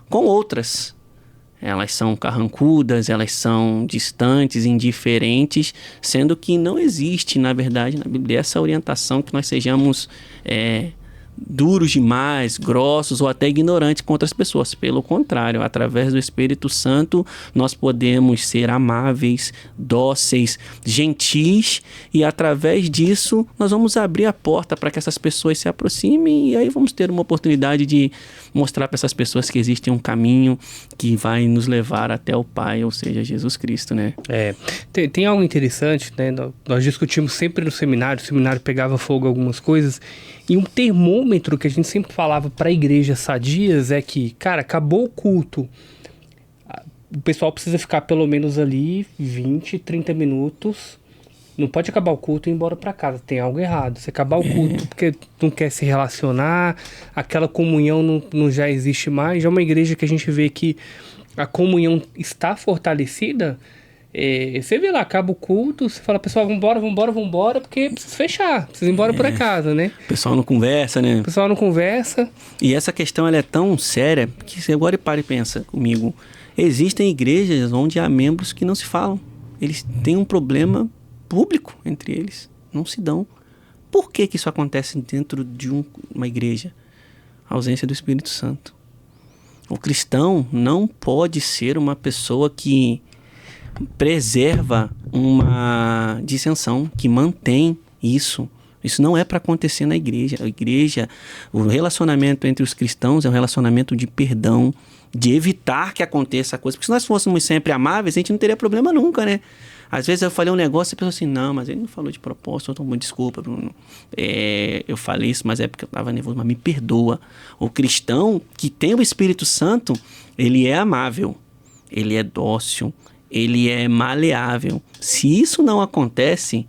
com outras. Elas são carrancudas, elas são distantes, indiferentes, sendo que não existe, na verdade, na Bíblia, essa orientação que nós sejamos duros demais, grossos ou até ignorantes com outras pessoas. Pelo contrário, através do Espírito Santo, nós podemos ser amáveis, dóceis, gentis, e através disso nós vamos abrir a porta para que essas pessoas se aproximem, e aí vamos ter uma oportunidade de mostrar para essas pessoas que existe um caminho que vai nos levar até o Pai, ou seja, Jesus Cristo, né? Tem algo interessante, né? Nós discutimos sempre no seminário, o seminário pegava fogo algumas coisas, e um termômetro que a gente sempre falava para igrejas sadias é que, cara, acabou o culto, o pessoal precisa ficar pelo menos ali 20, 30 minutos. Não pode acabar o culto e ir embora para casa. Tem algo errado. Se acabar o culto porque não quer se relacionar, aquela comunhão não já existe mais. Já é uma igreja que a gente vê que a comunhão está fortalecida. Você vê lá, acaba o culto, você fala, pessoal, vambora, porque precisa fechar, precisa ir embora para casa, né? O pessoal não conversa, né? O pessoal não conversa. E essa questão ela é tão séria que você agora para e pensa comigo. Existem igrejas onde há membros que não se falam. Eles têm um problema público entre eles, não se dão. Por que isso acontece dentro de uma igreja? A ausência do Espírito Santo. O cristão não pode ser uma pessoa que preserva uma dissensão, que mantém isso. Isso não é para acontecer na igreja. A igreja, o relacionamento entre os cristãos é um relacionamento de perdão, de evitar que aconteça a coisa. Porque se nós fôssemos sempre amáveis, a gente não teria problema nunca, né? Às vezes eu falei um negócio e a pessoa assim, não, mas ele não falou de propósito, então desculpa, Bruno. Eu falei isso, mas é porque eu estava nervoso, mas me perdoa. O cristão que tem o Espírito Santo, ele é amável, ele é dócil, ele é maleável. Se isso não acontece,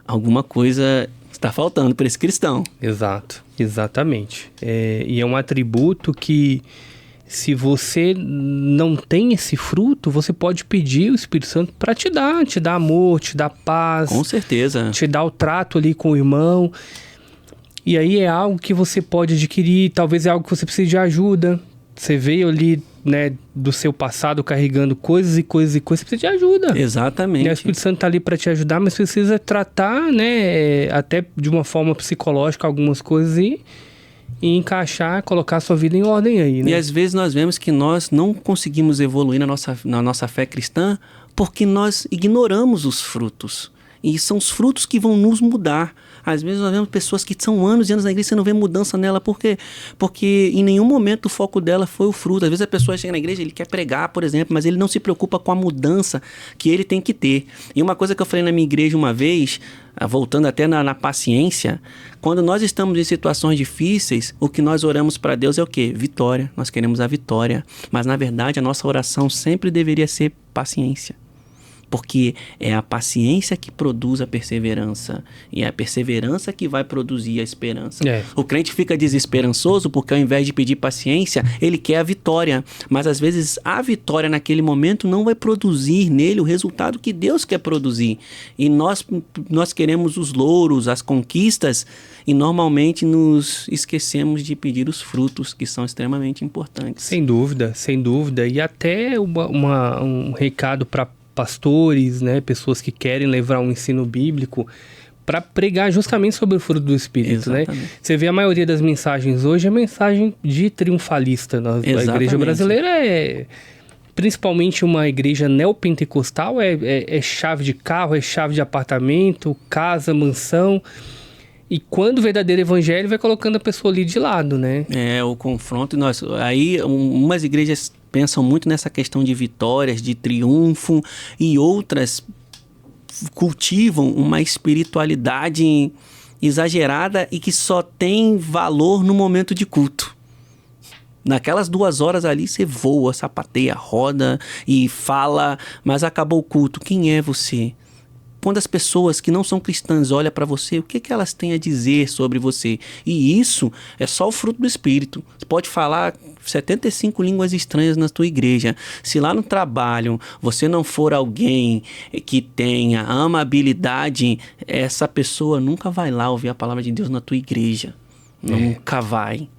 alguma coisa está faltando para esse cristão. Exato, exatamente. E é um atributo que, se você não tem esse fruto, você pode pedir o Espírito Santo para te dar amor, te dar paz. Com certeza. Te dar o trato ali com o irmão. E aí é algo que você pode adquirir, talvez é algo que você precise de ajuda. Você veio ali, né, do seu passado carregando coisas e coisas e coisas, você precisa de ajuda. Exatamente. E o Espírito Santo está ali para te ajudar, mas precisa tratar, né, até de uma forma psicológica algumas coisas e encaixar, colocar a sua vida em ordem aí, né? E às vezes nós vemos que nós não conseguimos evoluir na nossa fé cristã porque nós ignoramos os frutos. E são os frutos que vão nos mudar. Às vezes nós vemos pessoas que são anos e anos na igreja e você não vê mudança nela. Por quê? Porque em nenhum momento o foco dela foi o fruto. Às vezes a pessoa chega na igreja, ele quer pregar, por exemplo, mas ele não se preocupa com a mudança que ele tem que ter. E uma coisa que eu falei na minha igreja uma vez, voltando até na paciência, quando nós estamos em situações difíceis, o que nós oramos para Deus é o quê? Vitória. Nós queremos a vitória. Mas na verdade a nossa oração sempre deveria ser paciência. Porque é a paciência que produz a perseverança. E é a perseverança que vai produzir a esperança. O crente fica desesperançoso porque ao invés de pedir paciência, ele quer a vitória. Mas às vezes a vitória naquele momento não vai produzir nele o resultado que Deus quer produzir. E nós queremos os louros, as conquistas, e normalmente nos esquecemos de pedir os frutos, que são extremamente importantes. Sem dúvida, sem dúvida. E até um recado para pastores, né, pessoas que querem levar um ensino bíblico para pregar justamente sobre o fruto do Espírito, né? Você vê a maioria das mensagens hoje é mensagem de triunfalista. A igreja brasileira principalmente uma igreja neopentecostal, é chave de carro, é chave de apartamento, casa, mansão. E quando o verdadeiro evangelho vai colocando a pessoa ali de lado, né? O confronto. Aí umas igrejas pensam muito nessa questão de vitórias, de triunfo, e outras cultivam uma espiritualidade exagerada e que só tem valor no momento de culto. Naquelas 2 horas ali você voa, sapateia, roda e fala, mas acabou o culto. Quem é você? quando as pessoas que não são cristãs olham para você, o que elas têm a dizer sobre você? E isso é só o fruto do Espírito. Você pode falar 75 línguas estranhas na tua igreja. Se lá no trabalho você não for alguém que tenha amabilidade, essa pessoa nunca vai lá ouvir a palavra de Deus na tua igreja. Nunca vai.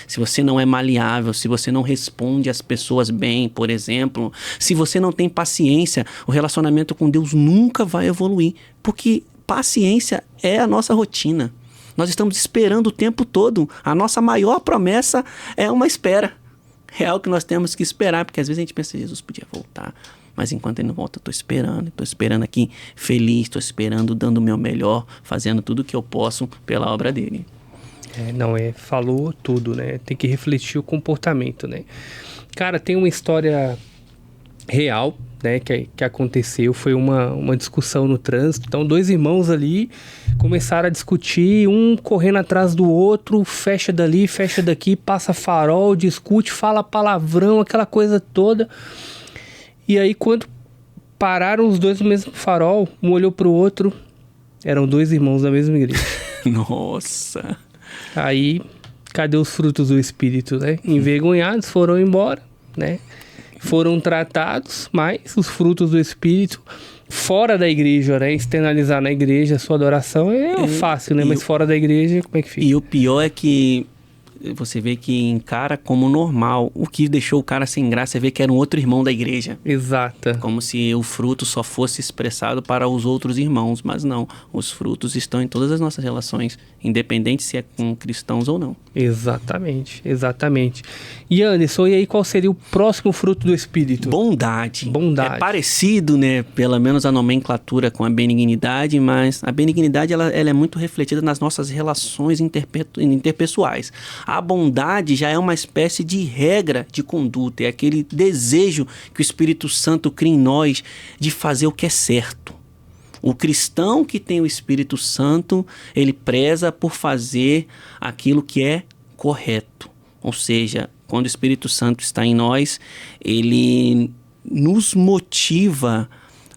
Se você não é maleável, se você não responde às pessoas bem, por exemplo, se você não tem paciência, o relacionamento com Deus nunca vai evoluir, porque paciência é a nossa rotina. Nós estamos esperando o tempo todo. A nossa maior promessa é uma espera. É algo que nós temos que esperar, porque às vezes a gente pensa, Jesus podia voltar, mas enquanto ele não volta, eu estou esperando aqui feliz, estou esperando, dando o meu melhor, fazendo tudo o que eu posso pela obra dele. Falou tudo, né? Tem que refletir o comportamento, né? Cara, tem uma história real, né, que aconteceu, foi uma discussão no trânsito. Então, 2 irmãos ali começaram a discutir, um correndo atrás do outro, fecha dali, fecha daqui, passa farol, discute, fala palavrão, aquela coisa toda. E aí, quando pararam os dois no mesmo farol, um olhou pro outro, eram 2 irmãos da mesma igreja. Nossa! Aí, cadê os frutos do Espírito, né? Envergonhados, foram embora, né? Foram tratados, mas os frutos do Espírito, fora da igreja, né? Externalizar na igreja a sua adoração é fácil, né? Mas fora da igreja, como é que fica? E o pior é que você vê que encara como normal. O que deixou o cara sem graça é ver que era um outro irmão da igreja. Exata. Como se o fruto só fosse expressado para os outros irmãos, mas não. Os frutos estão em todas as nossas relações, independente se é com cristãos ou não. Exatamente. E Anderson, e aí qual seria o próximo fruto do Espírito? Bondade. É parecido, né, pelo menos a nomenclatura com a benignidade, mas a benignidade ela é muito refletida nas nossas relações interpessoais. A bondade já é uma espécie de regra de conduta, é aquele desejo que o Espírito Santo cria em nós de fazer o que é certo. O cristão que tem o Espírito Santo, ele preza por fazer aquilo que é correto. Ou seja, quando o Espírito Santo está em nós, ele nos motiva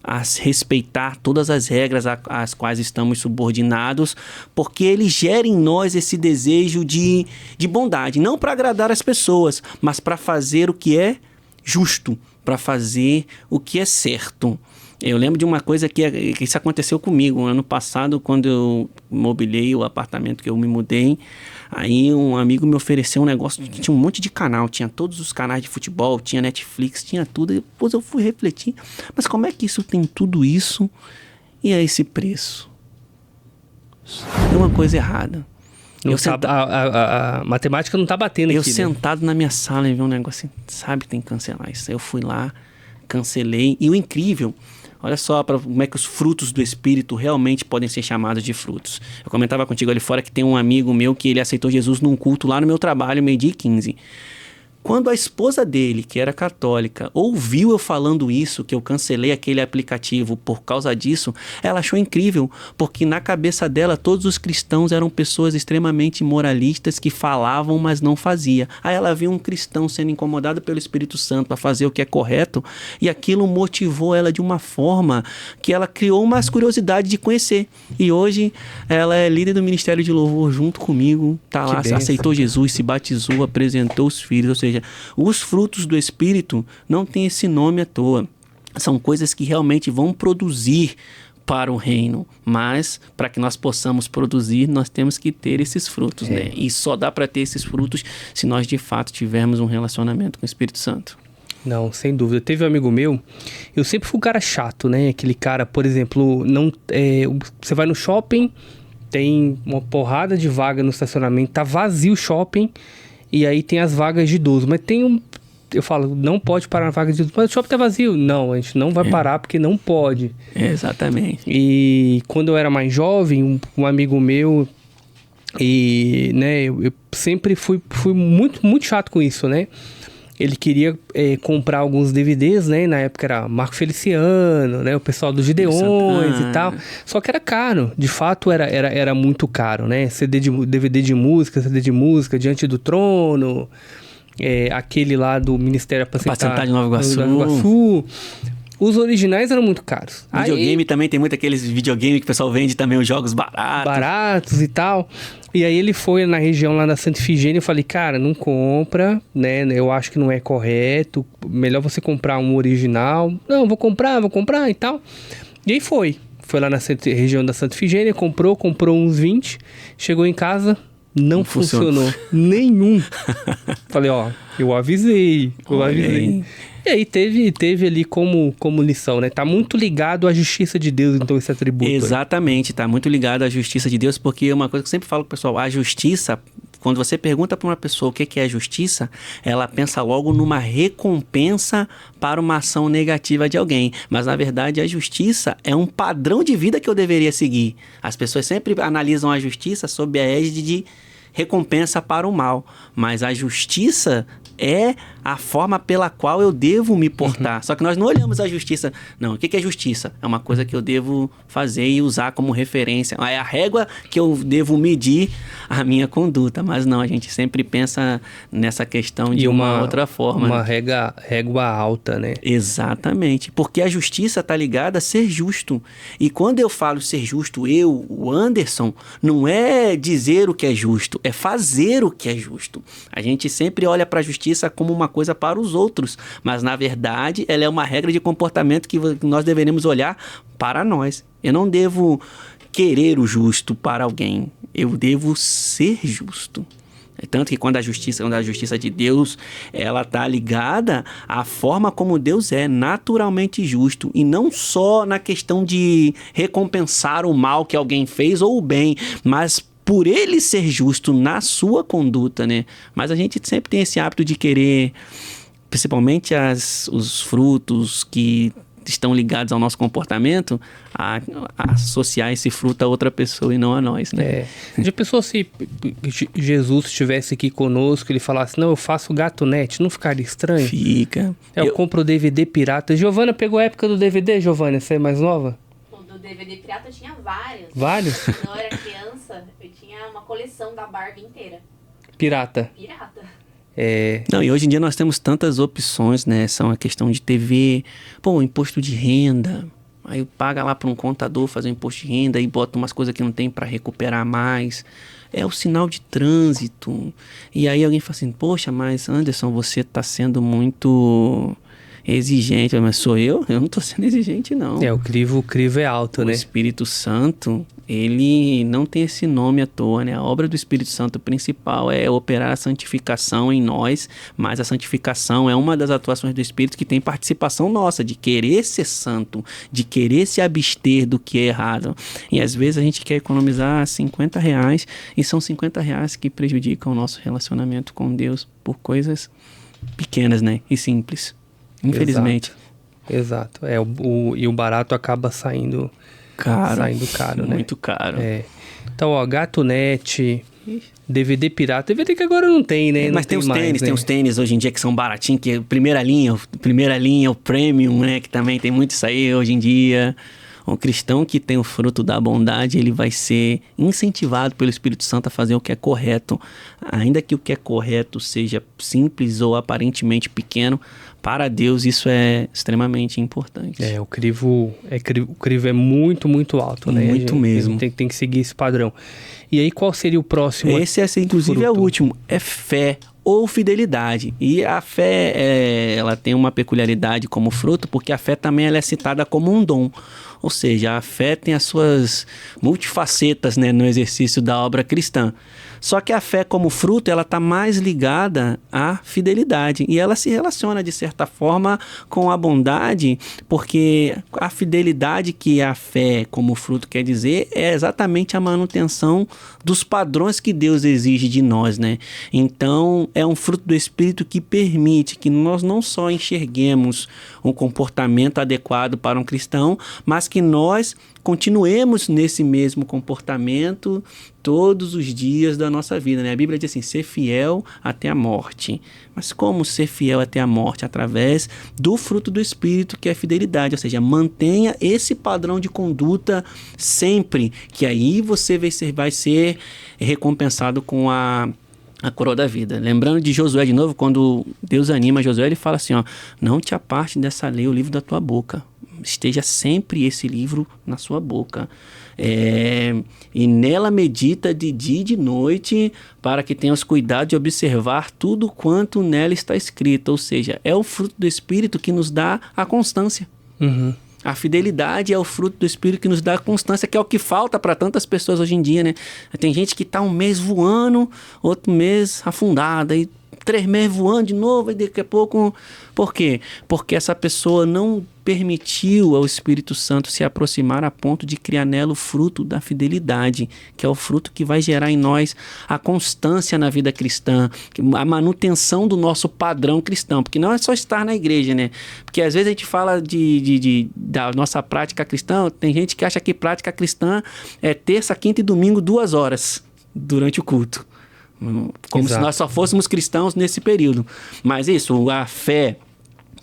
a respeitar todas as regras às quais estamos subordinados, porque ele gera em nós esse desejo de bondade, não para agradar as pessoas, mas para fazer o que é justo, para fazer o que é certo. Eu lembro de uma coisa que isso aconteceu comigo ano passado, quando eu mobilei o apartamento que eu me mudei. Aí um amigo me ofereceu um negócio que tinha um monte de canal, tinha todos os canais de futebol, tinha Netflix, tinha tudo. E depois eu fui refletir, mas como é que isso tem tudo isso e a esse preço? Tem uma coisa errada. A matemática não tá batendo aqui. Eu sentado na minha sala e vi um negócio assim, sabe que tem que cancelar isso. Eu fui lá, cancelei. E o incrível, olha só como é que os frutos do Espírito realmente podem ser chamados de frutos. Eu comentava contigo ali fora que tem um amigo meu que ele aceitou Jesus num culto lá no meu trabalho, 12:15. Quando a esposa dele, que era católica, ouviu eu falando isso, que eu cancelei aquele aplicativo por causa disso, ela achou incrível, porque na cabeça dela todos os cristãos eram pessoas extremamente moralistas que falavam, mas não faziam. Aí ela viu um cristão sendo incomodado pelo Espírito Santo para fazer o que é correto, e aquilo motivou ela de uma forma que ela criou uma curiosidade de conhecer. E hoje ela é líder do Ministério de Louvor junto comigo, tá lá, aceitou Jesus, se batizou, apresentou os filhos, ou seja, os frutos do Espírito não têm esse nome à toa. São coisas que realmente vão produzir para o reino, mas para que nós possamos produzir, nós temos que ter esses frutos, né? E só dá para ter esses frutos se nós de fato tivermos um relacionamento com o Espírito Santo. Não, sem dúvida. Teve um amigo meu, eu sempre fui um cara chato, né? Aquele cara, por exemplo, você vai no shopping, tem uma porrada de vaga no estacionamento, tá vazio o shopping, e aí tem as vagas de idoso, mas eu falo, não pode parar na vaga de idoso, mas o shopping tá vazio. Não, a gente não vai parar porque não pode. Exatamente. E quando eu era mais jovem, um amigo meu, e né, eu sempre fui muito, muito chato com isso, né? Ele queria comprar alguns DVDs, né? Na época era Marco Feliciano, né? O pessoal dos Gideões e tal. Só que era caro. De fato, era muito caro, né? DVD de música, CD de música, Diante do Trono. Aquele lá do Ministério Apacentar de Nova Iguaçu. Os originais eram muito caros. Videogame também, tem muito aqueles videogame que o pessoal vende também, os jogos baratos e tal. E aí ele foi na região lá da Santa Ifigênia, eu falei, cara, não compra, né? Eu acho que não é correto, melhor você comprar um original. Não, vou comprar e tal. E aí foi lá na região da Santa Ifigênia, comprou uns 20, chegou em casa, não funcionou. Nenhum. Falei, ó, eu avisei. E aí teve ali como lição, né? Tá muito ligado à justiça de Deus, então, esse atributo. Exatamente, tá muito ligado à justiça de Deus, porque uma coisa que eu sempre falo pro pessoal, a justiça, quando você pergunta para uma pessoa o que é justiça, ela pensa logo numa recompensa para uma ação negativa de alguém. Mas, na verdade, a justiça é um padrão de vida que eu deveria seguir. As pessoas sempre analisam a justiça sob a égide de recompensa para o mal, mas a justiça é a forma pela qual eu devo me portar. Só que nós não olhamos a justiça. Não, o que é justiça? É uma coisa que eu devo fazer e usar como referência. É a régua que eu devo medir a minha conduta. Mas não, a gente sempre pensa nessa questão de uma outra forma. Uma régua alta, né? Exatamente. Porque a justiça está ligada a ser justo. E quando eu falo ser justo, o Anderson, não é dizer o que é justo, é fazer o que é justo. A gente sempre olha para a justiça como uma coisa para os outros, mas na verdade ela é uma regra de comportamento que nós deveremos olhar para nós. Eu não devo querer o justo para alguém, eu devo ser justo. Tanto que quando a justiça de Deus, ela está ligada à forma como Deus é naturalmente justo, e não só na questão de recompensar o mal que alguém fez ou o bem, mas por ele ser justo na sua conduta, né? Mas a gente sempre tem esse hábito de querer, principalmente os frutos que estão ligados ao nosso comportamento, a associar esse fruto a outra pessoa e não a nós, né? Já pensou se Jesus estivesse aqui conosco, ele falasse, não, eu faço gatunete, não ficaria estranho? Fica. Eu compro o DVD pirata. Giovana pegou a época do DVD, Giovana? Você é mais nova? Do DVD pirata eu tinha vários. Vários? Quando eu era criança, eu tinha uma coleção da Barbie inteira. Pirata. Não, e hoje em dia nós temos tantas opções, né? São a questão de TV, imposto de renda. Aí paga lá para um contador fazer o imposto de renda e bota umas coisas que não tem para recuperar mais. É o sinal de trânsito. E aí alguém fala assim, poxa, mas Anderson, você está sendo muito exigente. Mas sou eu? Eu não estou sendo exigente, não. O crivo é alto, né? O Espírito Santo, ele não tem esse nome à toa, né? A obra do Espírito Santo principal é operar a santificação em nós, mas a santificação é uma das atuações do Espírito que tem participação nossa, de querer ser santo, de querer se abster do que é errado. E às vezes a gente quer economizar R$50 e são R$50 que prejudicam o nosso relacionamento com Deus por coisas pequenas, né? E simples. Infelizmente. Exato. E o barato acaba saindo caro, né? Muito caro. Então, gatunete, DVD pirata. DVD que agora não tem, né? Mas tem os tênis, tem os tênis hoje em dia que são baratinhos, que é primeira linha, o premium, né? Que também tem muito isso aí hoje em dia. Um cristão que tem o fruto da bondade, ele vai ser incentivado pelo Espírito Santo a fazer o que é correto. Ainda que o que é correto seja simples ou aparentemente pequeno, para Deus isso é extremamente importante. O crivo é muito, muito alto, né? Muito mesmo. Tem que seguir esse padrão. E aí, qual seria o próximo? Esse inclusive é o último, é fé ou fidelidade. E a fé, ela tem uma peculiaridade como fruto, porque a fé também ela é citada como um dom. Ou seja, a fé tem as suas multifacetas, né, no exercício da obra cristã. Só que a fé como fruto, ela está mais ligada à fidelidade. E ela se relaciona, de certa forma, com a bondade, porque a fidelidade que a fé como fruto quer dizer é exatamente a manutenção dos padrões que Deus exige de nós, né? Então, é um fruto do Espírito que permite que nós não só enxerguemos um comportamento adequado para um cristão, mas que nós continuemos nesse mesmo comportamento todos os dias da nossa vida, né? A Bíblia diz assim, ser fiel até a morte. Mas como ser fiel até a morte? Através do fruto do Espírito, que é a fidelidade. Ou seja, mantenha esse padrão de conduta sempre, que aí você vai ser recompensado com a A coroa da vida. Lembrando de Josué de novo, quando Deus anima Josué, ele fala assim, ó, não te aparte dessa lei, o livro da tua boca. Esteja sempre esse livro na sua boca. E nela medita de dia e de noite, para que tenhas cuidado de observar tudo quanto nela está escrito. Ou seja, é o fruto do Espírito que nos dá a constância. Uhum. A fidelidade é o fruto do Espírito que nos dá a constância, que é o que falta para tantas pessoas hoje em dia, né? Tem gente que está um mês voando, outro mês afundada, e 3 meses voando de novo, e daqui a pouco... Por quê? Porque essa pessoa não permitiu ao Espírito Santo se aproximar a ponto de criar nela o fruto da fidelidade, que é o fruto que vai gerar em nós a constância na vida cristã, a manutenção do nosso padrão cristão, porque não é só estar na igreja, né? Porque às vezes a gente fala da nossa prática cristã, tem gente que acha que prática cristã é terça, quinta e domingo, 2 horas durante o culto. Como se nós só fôssemos cristãos nesse período. Mas isso, a fé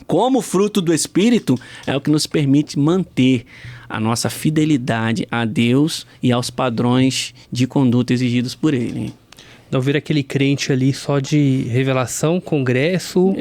como fruto do Espírito é o que nos permite manter a nossa fidelidade a Deus e aos padrões de conduta exigidos por Ele. Não vira aquele crente ali só de revelação, congresso,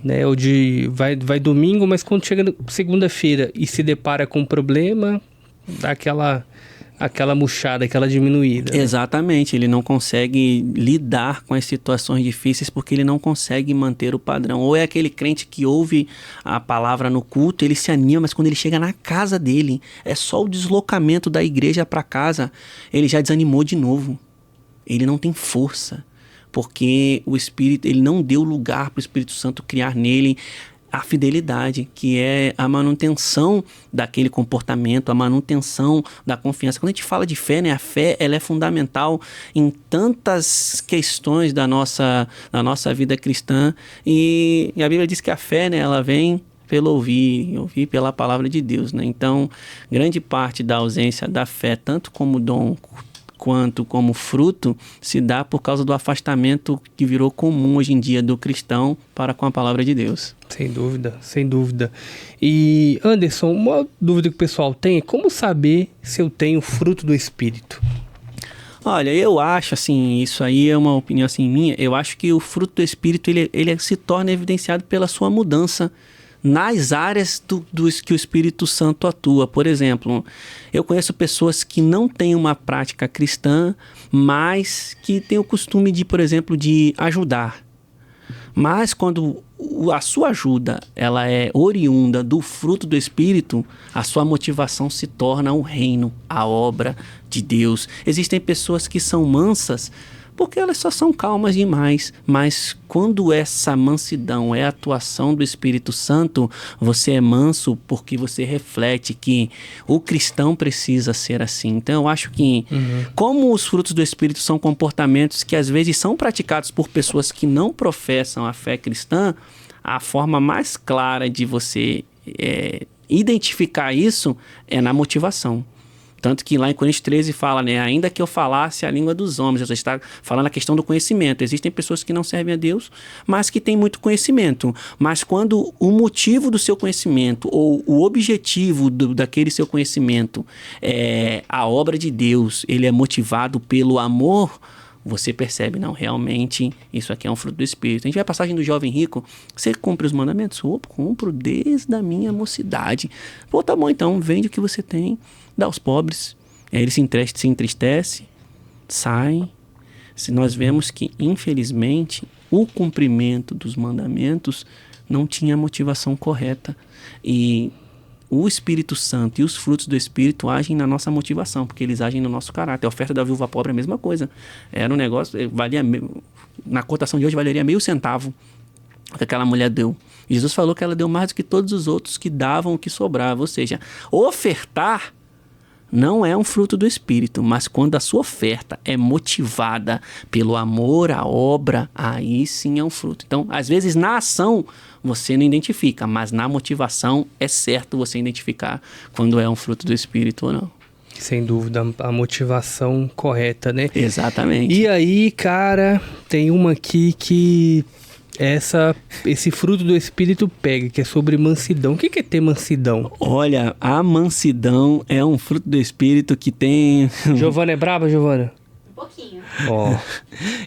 né? Ou de vai domingo, mas quando chega segunda-feira e se depara com um problema, dá aquela murchada, aquela diminuída. Né? Exatamente, ele não consegue lidar com as situações difíceis porque ele não consegue manter o padrão. Ou é aquele crente que ouve a palavra no culto, ele se anima, mas quando ele chega na casa dele, é só o deslocamento da igreja para casa, ele já desanimou de novo. Ele não tem força, porque o Espírito, ele não deu lugar para o Espírito Santo criar nele a fidelidade, que é a manutenção daquele comportamento, a manutenção da confiança. Quando a gente fala de fé, né, a fé ela é fundamental em tantas questões da nossa vida cristã, e a Bíblia diz que a fé, né, ela vem pelo ouvir pela palavra de Deus, né? Então, grande parte da ausência da fé, tanto como dom quanto como fruto, se dá por causa do afastamento que virou comum hoje em dia do cristão para com a palavra de Deus. Sem dúvida, sem dúvida. E Anderson, uma dúvida que o pessoal tem é como saber se eu tenho fruto do Espírito? Olha, eu acho assim, isso aí é uma opinião assim minha, eu acho que o fruto do Espírito ele se torna evidenciado pela sua mudança nas áreas que o Espírito Santo atua. Por exemplo, eu conheço pessoas que não têm uma prática cristã, mas que têm o costume de, por exemplo, de ajudar. Mas quando a sua ajuda ela é oriunda do fruto do Espírito, a sua motivação se torna o reino, a obra de Deus. Existem pessoas que são mansas porque elas só são calmas demais, mas quando essa mansidão é a atuação do Espírito Santo, você é manso porque você reflete que o cristão precisa ser assim. Então eu acho que como os frutos do Espírito são comportamentos que às vezes são praticados por pessoas que não professam a fé cristã, a forma mais clara de você identificar isso é na motivação. Tanto que lá em Coríntios 13 fala, né? Ainda que eu falasse a língua dos homens, você está falando a questão do conhecimento. Existem pessoas que não servem a Deus, mas que têm muito conhecimento. Mas quando o motivo do seu conhecimento ou o objetivo daquele seu conhecimento é a obra de Deus, ele é motivado pelo amor, você percebe, não, realmente isso aqui é um fruto do Espírito. A gente vê a passagem do jovem rico, você cumpre os mandamentos? Cumpro desde a minha mocidade. Pô, tá bom, então vende o que você tem, dá aos pobres. Aí ele se entristece, sai. Se nós vemos que, infelizmente, o cumprimento dos mandamentos não tinha a motivação correta. E o Espírito Santo e os frutos do Espírito agem na nossa motivação, porque eles agem no nosso caráter. A oferta da viúva pobre é a mesma coisa. Era um negócio, na cotação de hoje valeria meio centavo que aquela mulher deu. Jesus falou que ela deu mais do que todos os outros que davam o que sobrava. Ou seja, ofertar não é um fruto do Espírito, mas quando a sua oferta é motivada pelo amor à obra, aí sim é um fruto. Então, às vezes na ação você não identifica, mas na motivação é certo você identificar quando é um fruto do Espírito ou não. Sem dúvida, a motivação correta, né? Exatamente. E aí, cara, tem uma aqui que esse fruto do Espírito pega, que é sobre mansidão. O que é ter mansidão? Olha, a mansidão é um fruto do Espírito que tem... Giovana é braba, Giovana? pouquinho. Ó,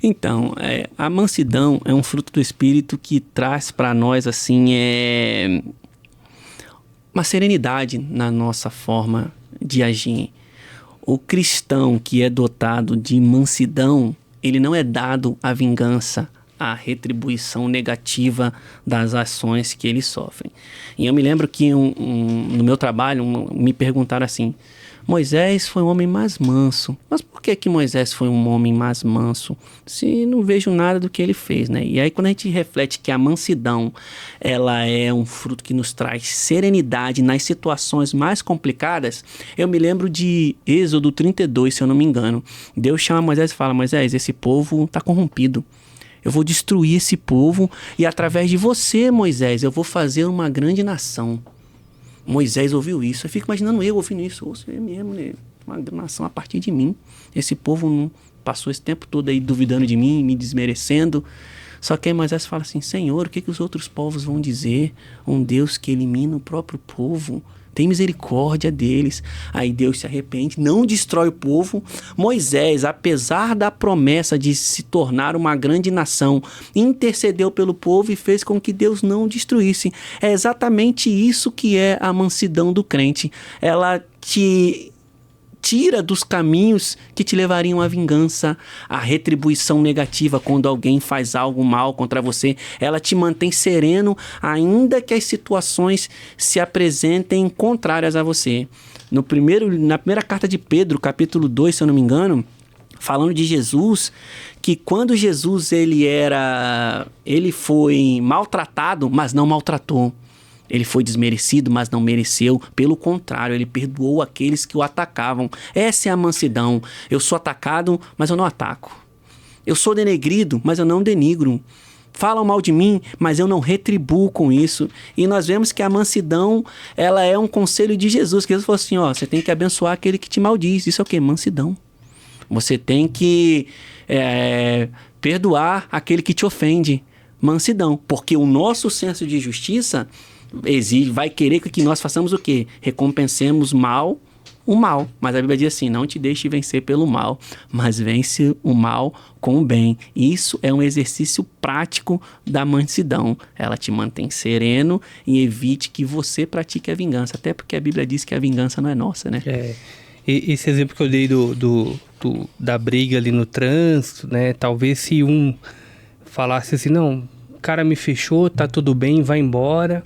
Então, a mansidão é um fruto do Espírito que traz para nós, assim, uma serenidade na nossa forma de agir. O cristão que é dotado de mansidão, ele não é dado à vingança, à retribuição negativa das ações que ele sofre. E eu me lembro que no meu trabalho me perguntaram assim: Moisés foi um homem mais manso. Mas por que Moisés foi um homem mais manso? Se não vejo nada do que ele fez, né? E aí quando a gente reflete que a mansidão, ela é um fruto que nos traz serenidade nas situações mais complicadas, eu me lembro de Êxodo 32, se eu não me engano. Deus chama Moisés e fala: Moisés, esse povo está corrompido. Eu vou destruir esse povo e através de você, Moisés, eu vou fazer uma grande nação. Moisés ouviu isso. Eu fico imaginando eu ouvindo isso. Você mesmo, né? Uma nação a partir de mim. Esse povo não passou esse tempo todo aí duvidando de mim, me desmerecendo. Só que aí Moisés fala assim: Senhor, o que os outros povos vão dizer? Um Deus que elimina o próprio povo. Tem misericórdia deles. Aí Deus se arrepende, não destrói o povo. Moisés, apesar da promessa de se tornar uma grande nação, intercedeu pelo povo e fez com que Deus não destruísse. É exatamente isso que é a mansidão do crente. Ela te tira dos caminhos que te levariam à vingança, à retribuição negativa quando alguém faz algo mal contra você. Ela te mantém sereno, ainda que as situações se apresentem contrárias a você. Na primeira carta de Pedro, capítulo 2, se eu não me engano, falando de Jesus, que quando Jesus ele foi maltratado, mas não maltratou. Ele foi desmerecido, mas não mereceu. Pelo contrário, ele perdoou aqueles que o atacavam. Essa é a mansidão. Eu sou atacado, mas eu não ataco. Eu sou denegrido, mas eu não denigro. Falam mal de mim, mas eu não retribuo com isso. E nós vemos que a mansidão, ela é um conselho de Jesus. Que Jesus falou assim, você tem que abençoar aquele que te maldiz. Isso é o quê? Mansidão. Você tem que perdoar aquele que te ofende. Mansidão. Porque o nosso senso de justiça vai querer que nós façamos o quê? Recompensemos o mal. Mas a Bíblia diz assim: não te deixe vencer pelo mal, mas vence o mal com o bem. Isso é um exercício prático da mansidão. Ela te mantém sereno e evite que você pratique a vingança. Até porque a Bíblia diz que a vingança não é nossa, né? E esse exemplo que eu dei da briga ali no trânsito, né? Talvez se um falasse assim: não, o cara me fechou, tá tudo bem, vai embora.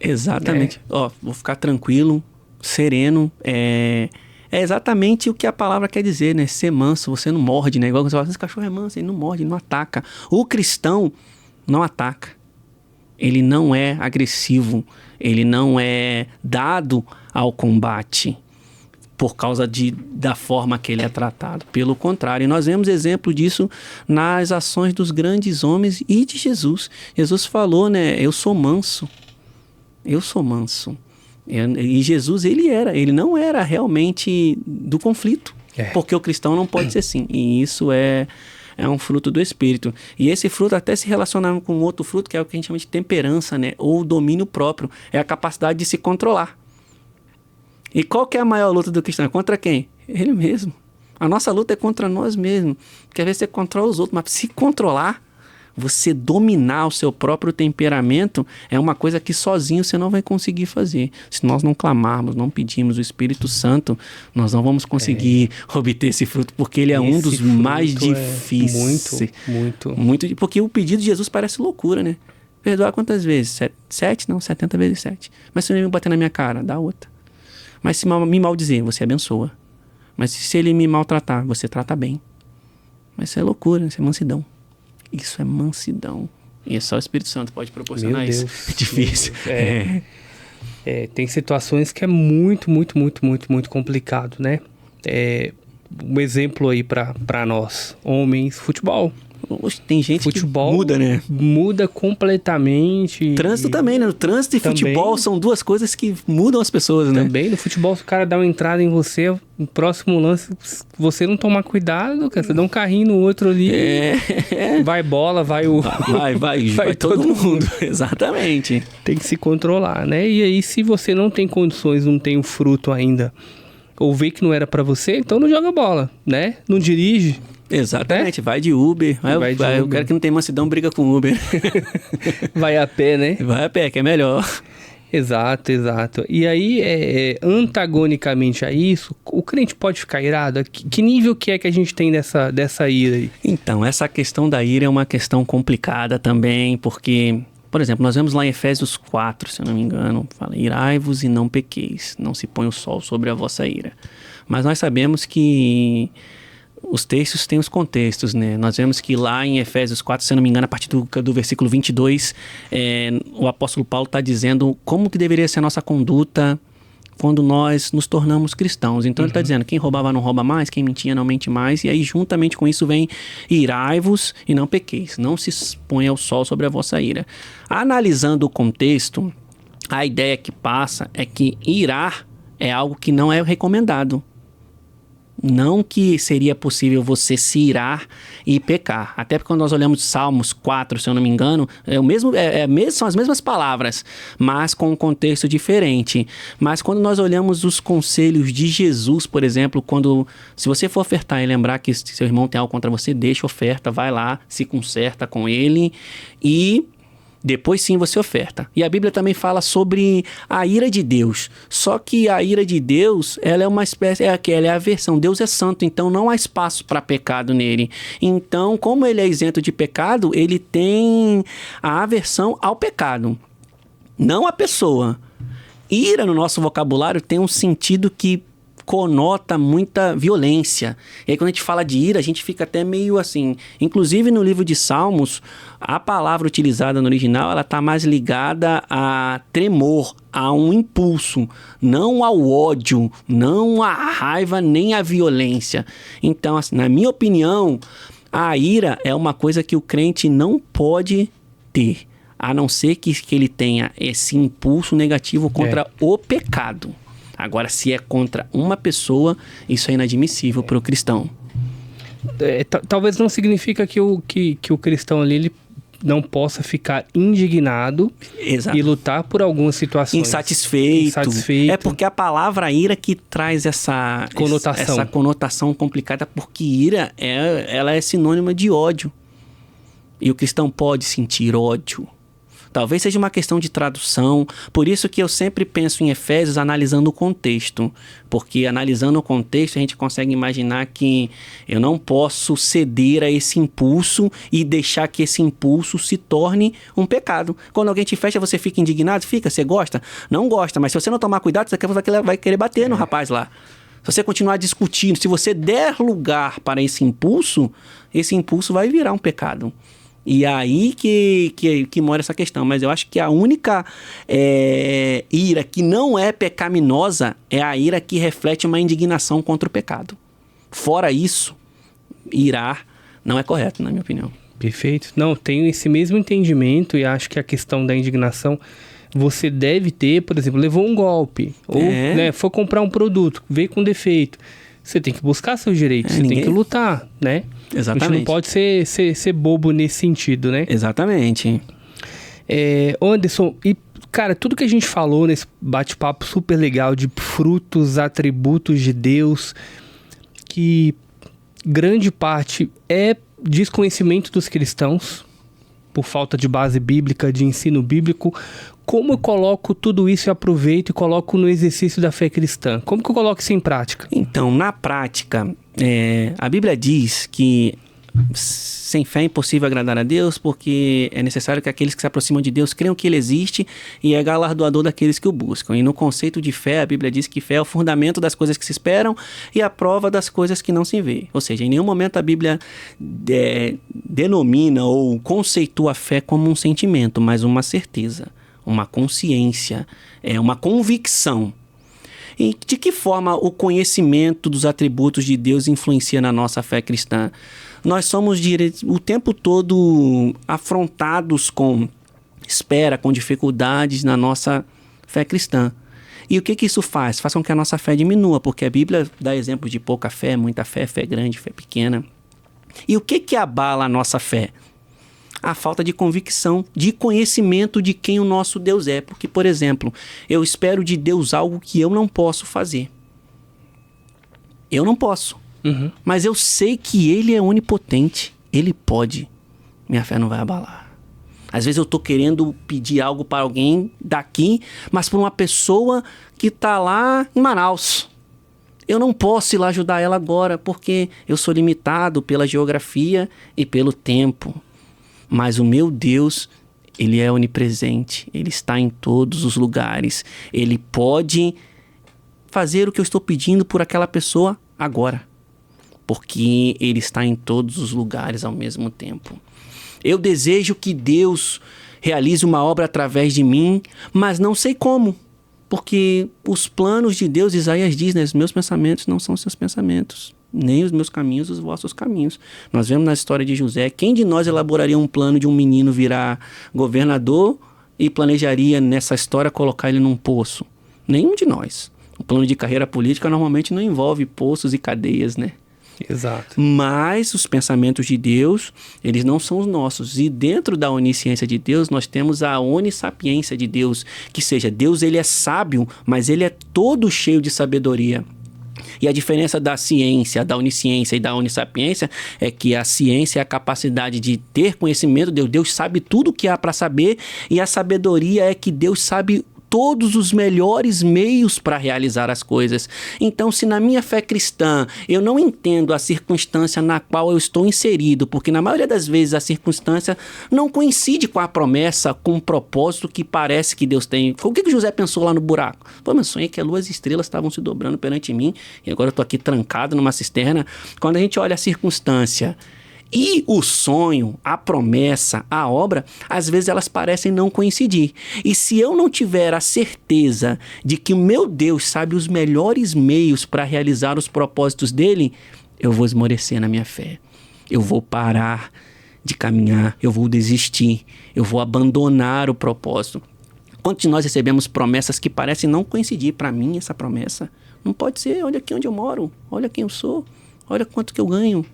Exatamente. Vou ficar tranquilo, sereno. É exatamente o que a palavra quer dizer, né? Ser manso, você não morde, né? Igual você fala: esse cachorro é manso, ele não morde, ele não ataca. O cristão não ataca. Ele não é agressivo. Ele não é dado ao combate por causa da forma que ele é tratado. Pelo contrário, nós vemos exemplo disso nas ações dos grandes homens e de Jesus. Jesus falou, né? Eu sou manso. Eu sou manso. E Jesus, ele não era realmente do conflito. Porque o cristão não pode ser assim. E isso é um fruto do Espírito. E esse fruto até se relaciona com outro fruto, que é o que a gente chama de temperança, né? Ou domínio próprio. É a capacidade de se controlar. E qual que é a maior luta do cristão? Contra quem? Ele mesmo. A nossa luta é contra nós mesmos. Porque às vezes você controla os outros, mas se controlar, você dominar o seu próprio temperamento, é uma coisa que sozinho você não vai conseguir fazer. Se nós não clamarmos, não pedimos o Espírito Santo, nós não vamos conseguir obter esse fruto, porque ele é um dos mais difíceis. Muito. Porque o pedido de Jesus parece loucura, né? Perdoar quantas vezes? 7? Não, 70 vezes 7. Mas se ele me bater na minha cara, dá outra. Mas se me maldizer, você abençoa. Mas se ele me maltratar, você trata bem. Mas isso é loucura, isso é mansidão. Isso é mansidão. E só o Espírito Santo pode proporcionar isso. É difícil. Tem situações que é muito complicado, né? Um exemplo aí pra nós, homens, futebol. Tem gente futebol que muda, né? Muda completamente. Trânsito também, né? O trânsito e futebol são duas coisas que mudam as pessoas, né? Também, no futebol, se o cara dá uma entrada em você, no próximo lance, se você não tomar cuidado, cara, você dá um carrinho no outro ali, vai bola, vai todo mundo. Exatamente. Tem que se controlar, né? E aí, se você não tem condições, não tem o fruto ainda ou vê que não era pra você, então não joga bola, né? Não dirige. Exatamente, vai de Uber. Vai de O Uber. cara que não tem mansidão briga com Uber. Vai a pé, né? Vai a pé, que é melhor. Exato, exato. E aí, antagonicamente a isso, o crente pode ficar irado? Que nível que é que a gente tem dessa ira aí? Então, essa questão da ira é uma questão complicada também, porque, por exemplo, nós vemos lá em Efésios 4, se eu não me engano, fala: irai-vos e não pequeis, não se põe o sol sobre a vossa ira. Mas nós sabemos que os textos têm os contextos, né? Nós vemos que lá em Efésios 4, se eu não me engano, a partir do versículo 22, o apóstolo Paulo está dizendo como que deveria ser a nossa conduta quando nós nos tornamos cristãos. Então ele está dizendo: quem roubava não rouba mais, quem mentia não mente mais. E aí juntamente com isso vem: irai-vos e não pequeis, não se exponha ao sol sobre a vossa ira. Analisando o contexto, a ideia que passa é que irar é algo que não é recomendado. Não que seria possível você se irar e pecar. Até porque quando nós olhamos Salmos 4, se eu não me engano, são as mesmas palavras, mas com um contexto diferente. Mas quando nós olhamos os conselhos de Jesus, por exemplo, se você for ofertar e lembrar que seu irmão tem algo contra você, deixa a oferta, vai lá, se conserta com ele e depois sim você oferta. E a Bíblia também fala sobre a ira de Deus. Só que a ira de Deus, ela é uma espécie, ela é a aversão. Deus é santo, então não há espaço para pecado nele. Então, como ele é isento de pecado, ele tem a aversão ao pecado, não à pessoa. Ira no nosso vocabulário tem um sentido que conota muita violência. E aí quando a gente fala de ira, a gente fica até meio assim. Inclusive no livro de Salmos, a palavra utilizada no original, ela está mais ligada a tremor, a um impulso, não ao ódio, não à raiva, nem à violência. Então, assim, na minha opinião, a ira é uma coisa que o crente não pode ter, a não ser que ele tenha esse impulso negativo contra o pecado. Agora, se é contra uma pessoa, isso é inadmissível para o cristão. Talvez não significa que o cristão ali ele não possa ficar indignado. Exato. E lutar por algumas situações. Insatisfeito. É porque a palavra ira que traz essa conotação complicada, porque ira ela é sinônima de ódio. E o cristão pode sentir ódio. Talvez seja uma questão de tradução, por isso que eu sempre penso em Efésios analisando o contexto, porque analisando o contexto a gente consegue imaginar que eu não posso ceder a esse impulso e deixar que esse impulso se torne um pecado. Quando alguém te fecha, você fica indignado? Fica, você gosta? Não gosta, mas se você não tomar cuidado, você vai querer bater no rapaz lá. Se você continuar discutindo, se você der lugar para esse impulso vai virar um pecado. E aí que mora essa questão. Mas eu acho que a única ira que não é pecaminosa é a ira que reflete uma indignação contra o pecado. Fora isso, irar não é correto, na minha opinião. Perfeito. Não, tenho esse mesmo entendimento e acho que a questão da indignação você deve ter, por exemplo, levou um golpe ou foi comprar um produto, veio com defeito. Você tem que buscar seus direitos, você tem que lutar, né? Exatamente. A gente não pode ser bobo nesse sentido, né? Exatamente. Anderson, e cara, tudo que a gente falou nesse bate-papo super legal de frutos, atributos de Deus, que grande parte é desconhecimento dos cristãos, por falta de base bíblica, de ensino bíblico. Como eu coloco tudo isso e aproveito e coloco no exercício da fé cristã? Como que eu coloco isso em prática? Então, na prática, a Bíblia diz que sem fé é impossível agradar a Deus, porque é necessário que aqueles que se aproximam de Deus creiam que Ele existe e é galardoador daqueles que o buscam. E no conceito de fé, a Bíblia diz que fé é o fundamento das coisas que se esperam e a prova das coisas que não se vê. Ou seja, em nenhum momento a Bíblia denomina ou conceitua a fé como um sentimento, mas uma certeza, uma consciência, uma convicção. E de que forma o conhecimento dos atributos de Deus influencia na nossa fé cristã? Nós somos o tempo todo afrontados com espera, com dificuldades na nossa fé cristã. E o que isso faz? Faz com que a nossa fé diminua, porque a Bíblia dá exemplo de pouca fé, muita fé, fé grande, fé pequena. E o que abala a nossa fé? A falta de convicção, de conhecimento de quem o nosso Deus é. Porque, por exemplo, eu espero de Deus algo que eu não posso fazer. Eu não posso. Mas eu sei que Ele é onipotente. Ele pode. Minha fé não vai abalar. Às vezes eu tô querendo pedir algo para alguém daqui, mas para uma pessoa que tá lá em Manaus. Eu não posso ir lá ajudar ela agora, porque eu sou limitado pela geografia e pelo tempo. Mas o meu Deus, Ele é onipresente. Ele está em todos os lugares. Ele pode fazer o que eu estou pedindo por aquela pessoa agora. Porque Ele está em todos os lugares ao mesmo tempo. Eu desejo que Deus realize uma obra através de mim, mas não sei como. Porque os planos de Deus, Isaías diz, né? Os meus pensamentos não são os seus pensamentos, nem os meus caminhos, os vossos caminhos. Nós vemos na história de José, quem de nós elaboraria um plano de um menino virar governador e planejaria nessa história colocar ele num poço? Nenhum de nós. O plano de carreira política normalmente não envolve poços e cadeias, né? Exato. Mas os pensamentos de Deus, eles não são os nossos. E dentro da onisciência de Deus, nós temos a onissapiência de Deus. Que seja, Deus ele é sábio, mas ele é todo cheio de sabedoria. E a diferença da ciência, da onisciência e da onissapiência é que a ciência é a capacidade de ter conhecimento. Deus sabe tudo o que há para saber. E a sabedoria é que Deus sabe todos os melhores meios para realizar as coisas. Então, se na minha fé cristã eu não entendo a circunstância na qual eu estou inserido, porque na maioria das vezes a circunstância não coincide com a promessa, com o propósito que parece que Deus tem. O que José pensou lá no buraco? Pô, eu sonhei que as luas e estrelas estavam se dobrando perante mim e agora eu estou aqui trancado numa cisterna. Quando a gente olha a circunstância e o sonho, a promessa, a obra, às vezes elas parecem não coincidir. E se eu não tiver a certeza de que o meu Deus sabe os melhores meios para realizar os propósitos dele, eu vou esmorecer na minha fé. Eu vou parar de caminhar, eu vou desistir, eu vou abandonar o propósito. Quantos de nós recebemos promessas que parecem não coincidir? Para mim, essa promessa não pode ser. Olha aqui onde eu moro, olha quem eu sou, olha quanto que eu ganho.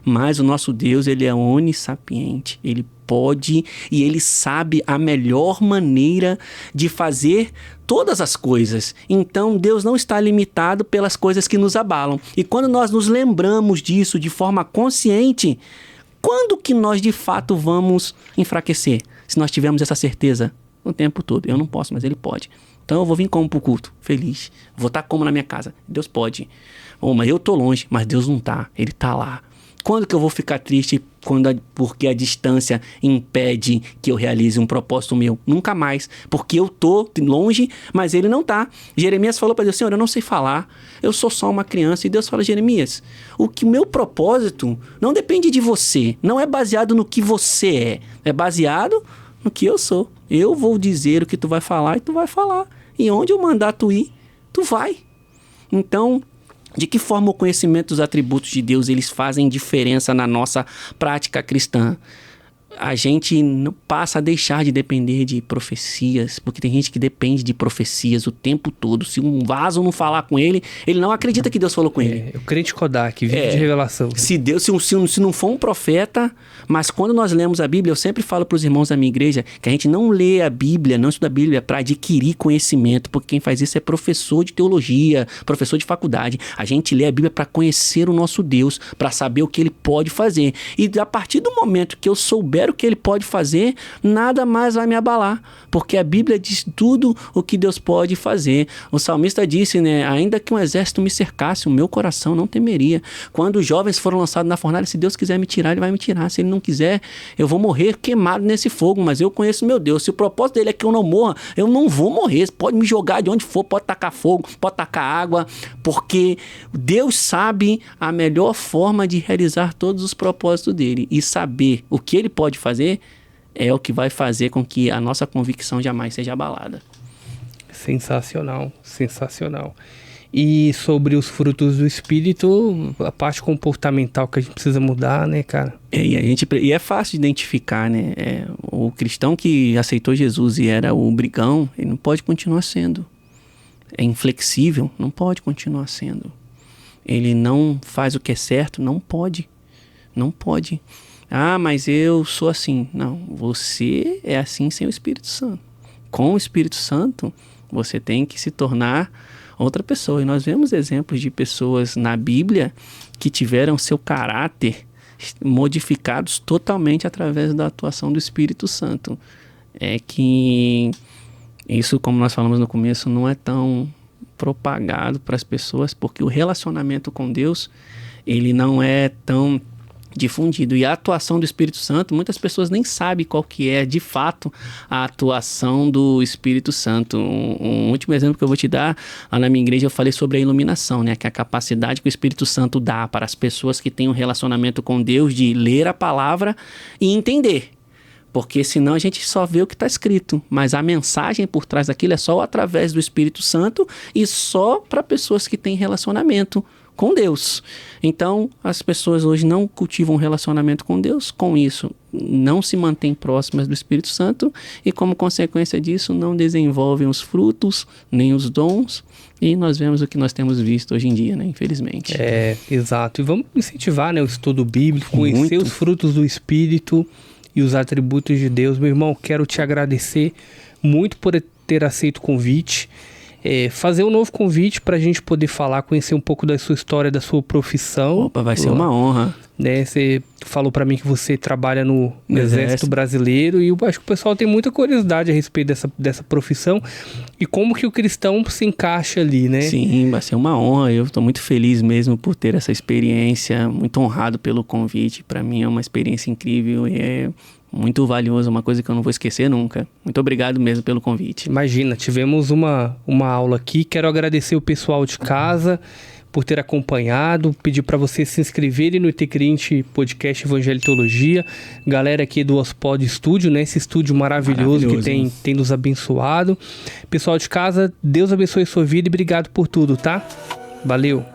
Mas o nosso Deus, ele é onissapiente, ele pode e ele sabe a melhor maneira de fazer todas as coisas. Então, Deus não está limitado pelas coisas que nos abalam. E quando nós nos lembramos disso de forma consciente, quando que nós de fato vamos enfraquecer? Se nós tivermos essa certeza o tempo todo. Eu não posso, mas ele pode. Então eu vou vir como pro culto? Feliz. Vou estar como na minha casa? Deus pode. Mas eu tô longe, mas Deus não tá. Ele tá lá. Quando que eu vou ficar triste porque a distância impede que eu realize um propósito meu? Nunca mais. Porque eu tô longe, mas ele não tá. Jeremias falou para Deus, Senhor, eu não sei falar. Eu sou só uma criança. E Deus fala, Jeremias, o meu propósito não depende de você. Não é baseado no que você é. É baseado no que eu sou. Eu vou dizer o que tu vai falar e tu vai falar. E onde eu mandar tu ir, tu vai. Então, de que forma o conhecimento dos atributos de Deus eles fazem diferença na nossa prática cristã? A gente não passa a deixar de depender de profecias, porque tem gente que depende de profecias o tempo todo. Se um vaso não falar com ele, ele não acredita que Deus falou com ele. É o crente Kodak, vive de revelação. Se não for um profeta, mas quando nós lemos a Bíblia, eu sempre falo para os irmãos da minha igreja que a gente não lê a Bíblia, não estuda a Bíblia para adquirir conhecimento, porque quem faz isso é professor de teologia, professor de faculdade. A gente lê a Bíblia para conhecer o nosso Deus, para saber o que ele pode fazer. E a partir do momento que eu souber o que ele pode fazer, nada mais vai me abalar, porque a Bíblia diz tudo o que Deus pode fazer. O salmista disse, né, ainda que um exército me cercasse, o meu coração não temeria. Quando os jovens foram lançados na fornalha, se Deus quiser me tirar, ele vai me tirar. Se ele não quiser, eu vou morrer queimado nesse fogo, mas eu conheço meu Deus. Se o propósito dele é que eu não morra, eu não vou morrer. Pode me jogar de onde for, pode tacar fogo, pode tacar água, porque Deus sabe a melhor forma de realizar todos os propósitos dele, e saber o que ele pode fazer é o que vai fazer com que a nossa convicção jamais seja abalada. Sensacional, sensacional. E sobre os frutos do Espírito, a parte comportamental que a gente precisa mudar, né, cara? E é fácil de identificar, né? O cristão que aceitou Jesus e era o brigão, ele não pode continuar sendo. É inflexível, não pode continuar sendo. Ele não faz o que é certo, não pode. Não pode. Ah, mas eu sou assim. Não, você é assim sem o Espírito Santo. Com o Espírito Santo, você tem que se tornar outra pessoa. E nós vemos exemplos de pessoas na Bíblia que tiveram seu caráter modificados totalmente através da atuação do Espírito Santo. É que isso, como nós falamos no começo, não é tão propagado para as pessoas, porque o relacionamento com Deus, ele não é tão difundido. E a atuação do Espírito Santo, muitas pessoas nem sabem qual que é, de fato, a atuação do Espírito Santo. Um último exemplo que eu vou te dar, lá na minha igreja eu falei sobre a iluminação, né? Que é a capacidade que o Espírito Santo dá para as pessoas que têm um relacionamento com Deus de ler a palavra e entender. Porque senão a gente só vê o que está escrito, mas a mensagem por trás daquilo é só através do Espírito Santo e só para pessoas que têm relacionamento com Deus. Então, as pessoas hoje não cultivam um relacionamento com Deus, com isso não se mantêm próximas do Espírito Santo e, como consequência disso, não desenvolvem os frutos, nem os dons, e nós vemos o que nós temos visto hoje em dia, né? Infelizmente. Exato. E vamos incentivar, né, o estudo bíblico, conhecer os frutos do Espírito e os atributos de Deus. Meu irmão, quero te agradecer muito por ter aceito o convite. Fazer um novo convite para a gente poder falar, conhecer um pouco da sua história, da sua profissão. Opa, vai ser uma honra. Né? Você falou para mim que você trabalha no Exército Brasileiro e eu acho que o pessoal tem muita curiosidade a respeito dessa profissão e como que o cristão se encaixa ali, né? Sim, vai ser uma honra. Eu estou muito feliz mesmo por ter essa experiência, muito honrado pelo convite. Para mim é uma experiência incrível e é muito valioso, uma coisa que eu não vou esquecer nunca. Muito obrigado mesmo pelo convite. Imagina, tivemos uma aula aqui. Quero agradecer o pessoal de casa por ter acompanhado, pedir para vocês se inscreverem no Itecriente Podcast Evangelho e Teologia. Galera aqui do Ospod Studio, né? Esse estúdio maravilhoso que tem nos abençoado. Pessoal de casa, Deus abençoe a sua vida e obrigado por tudo, tá? Valeu!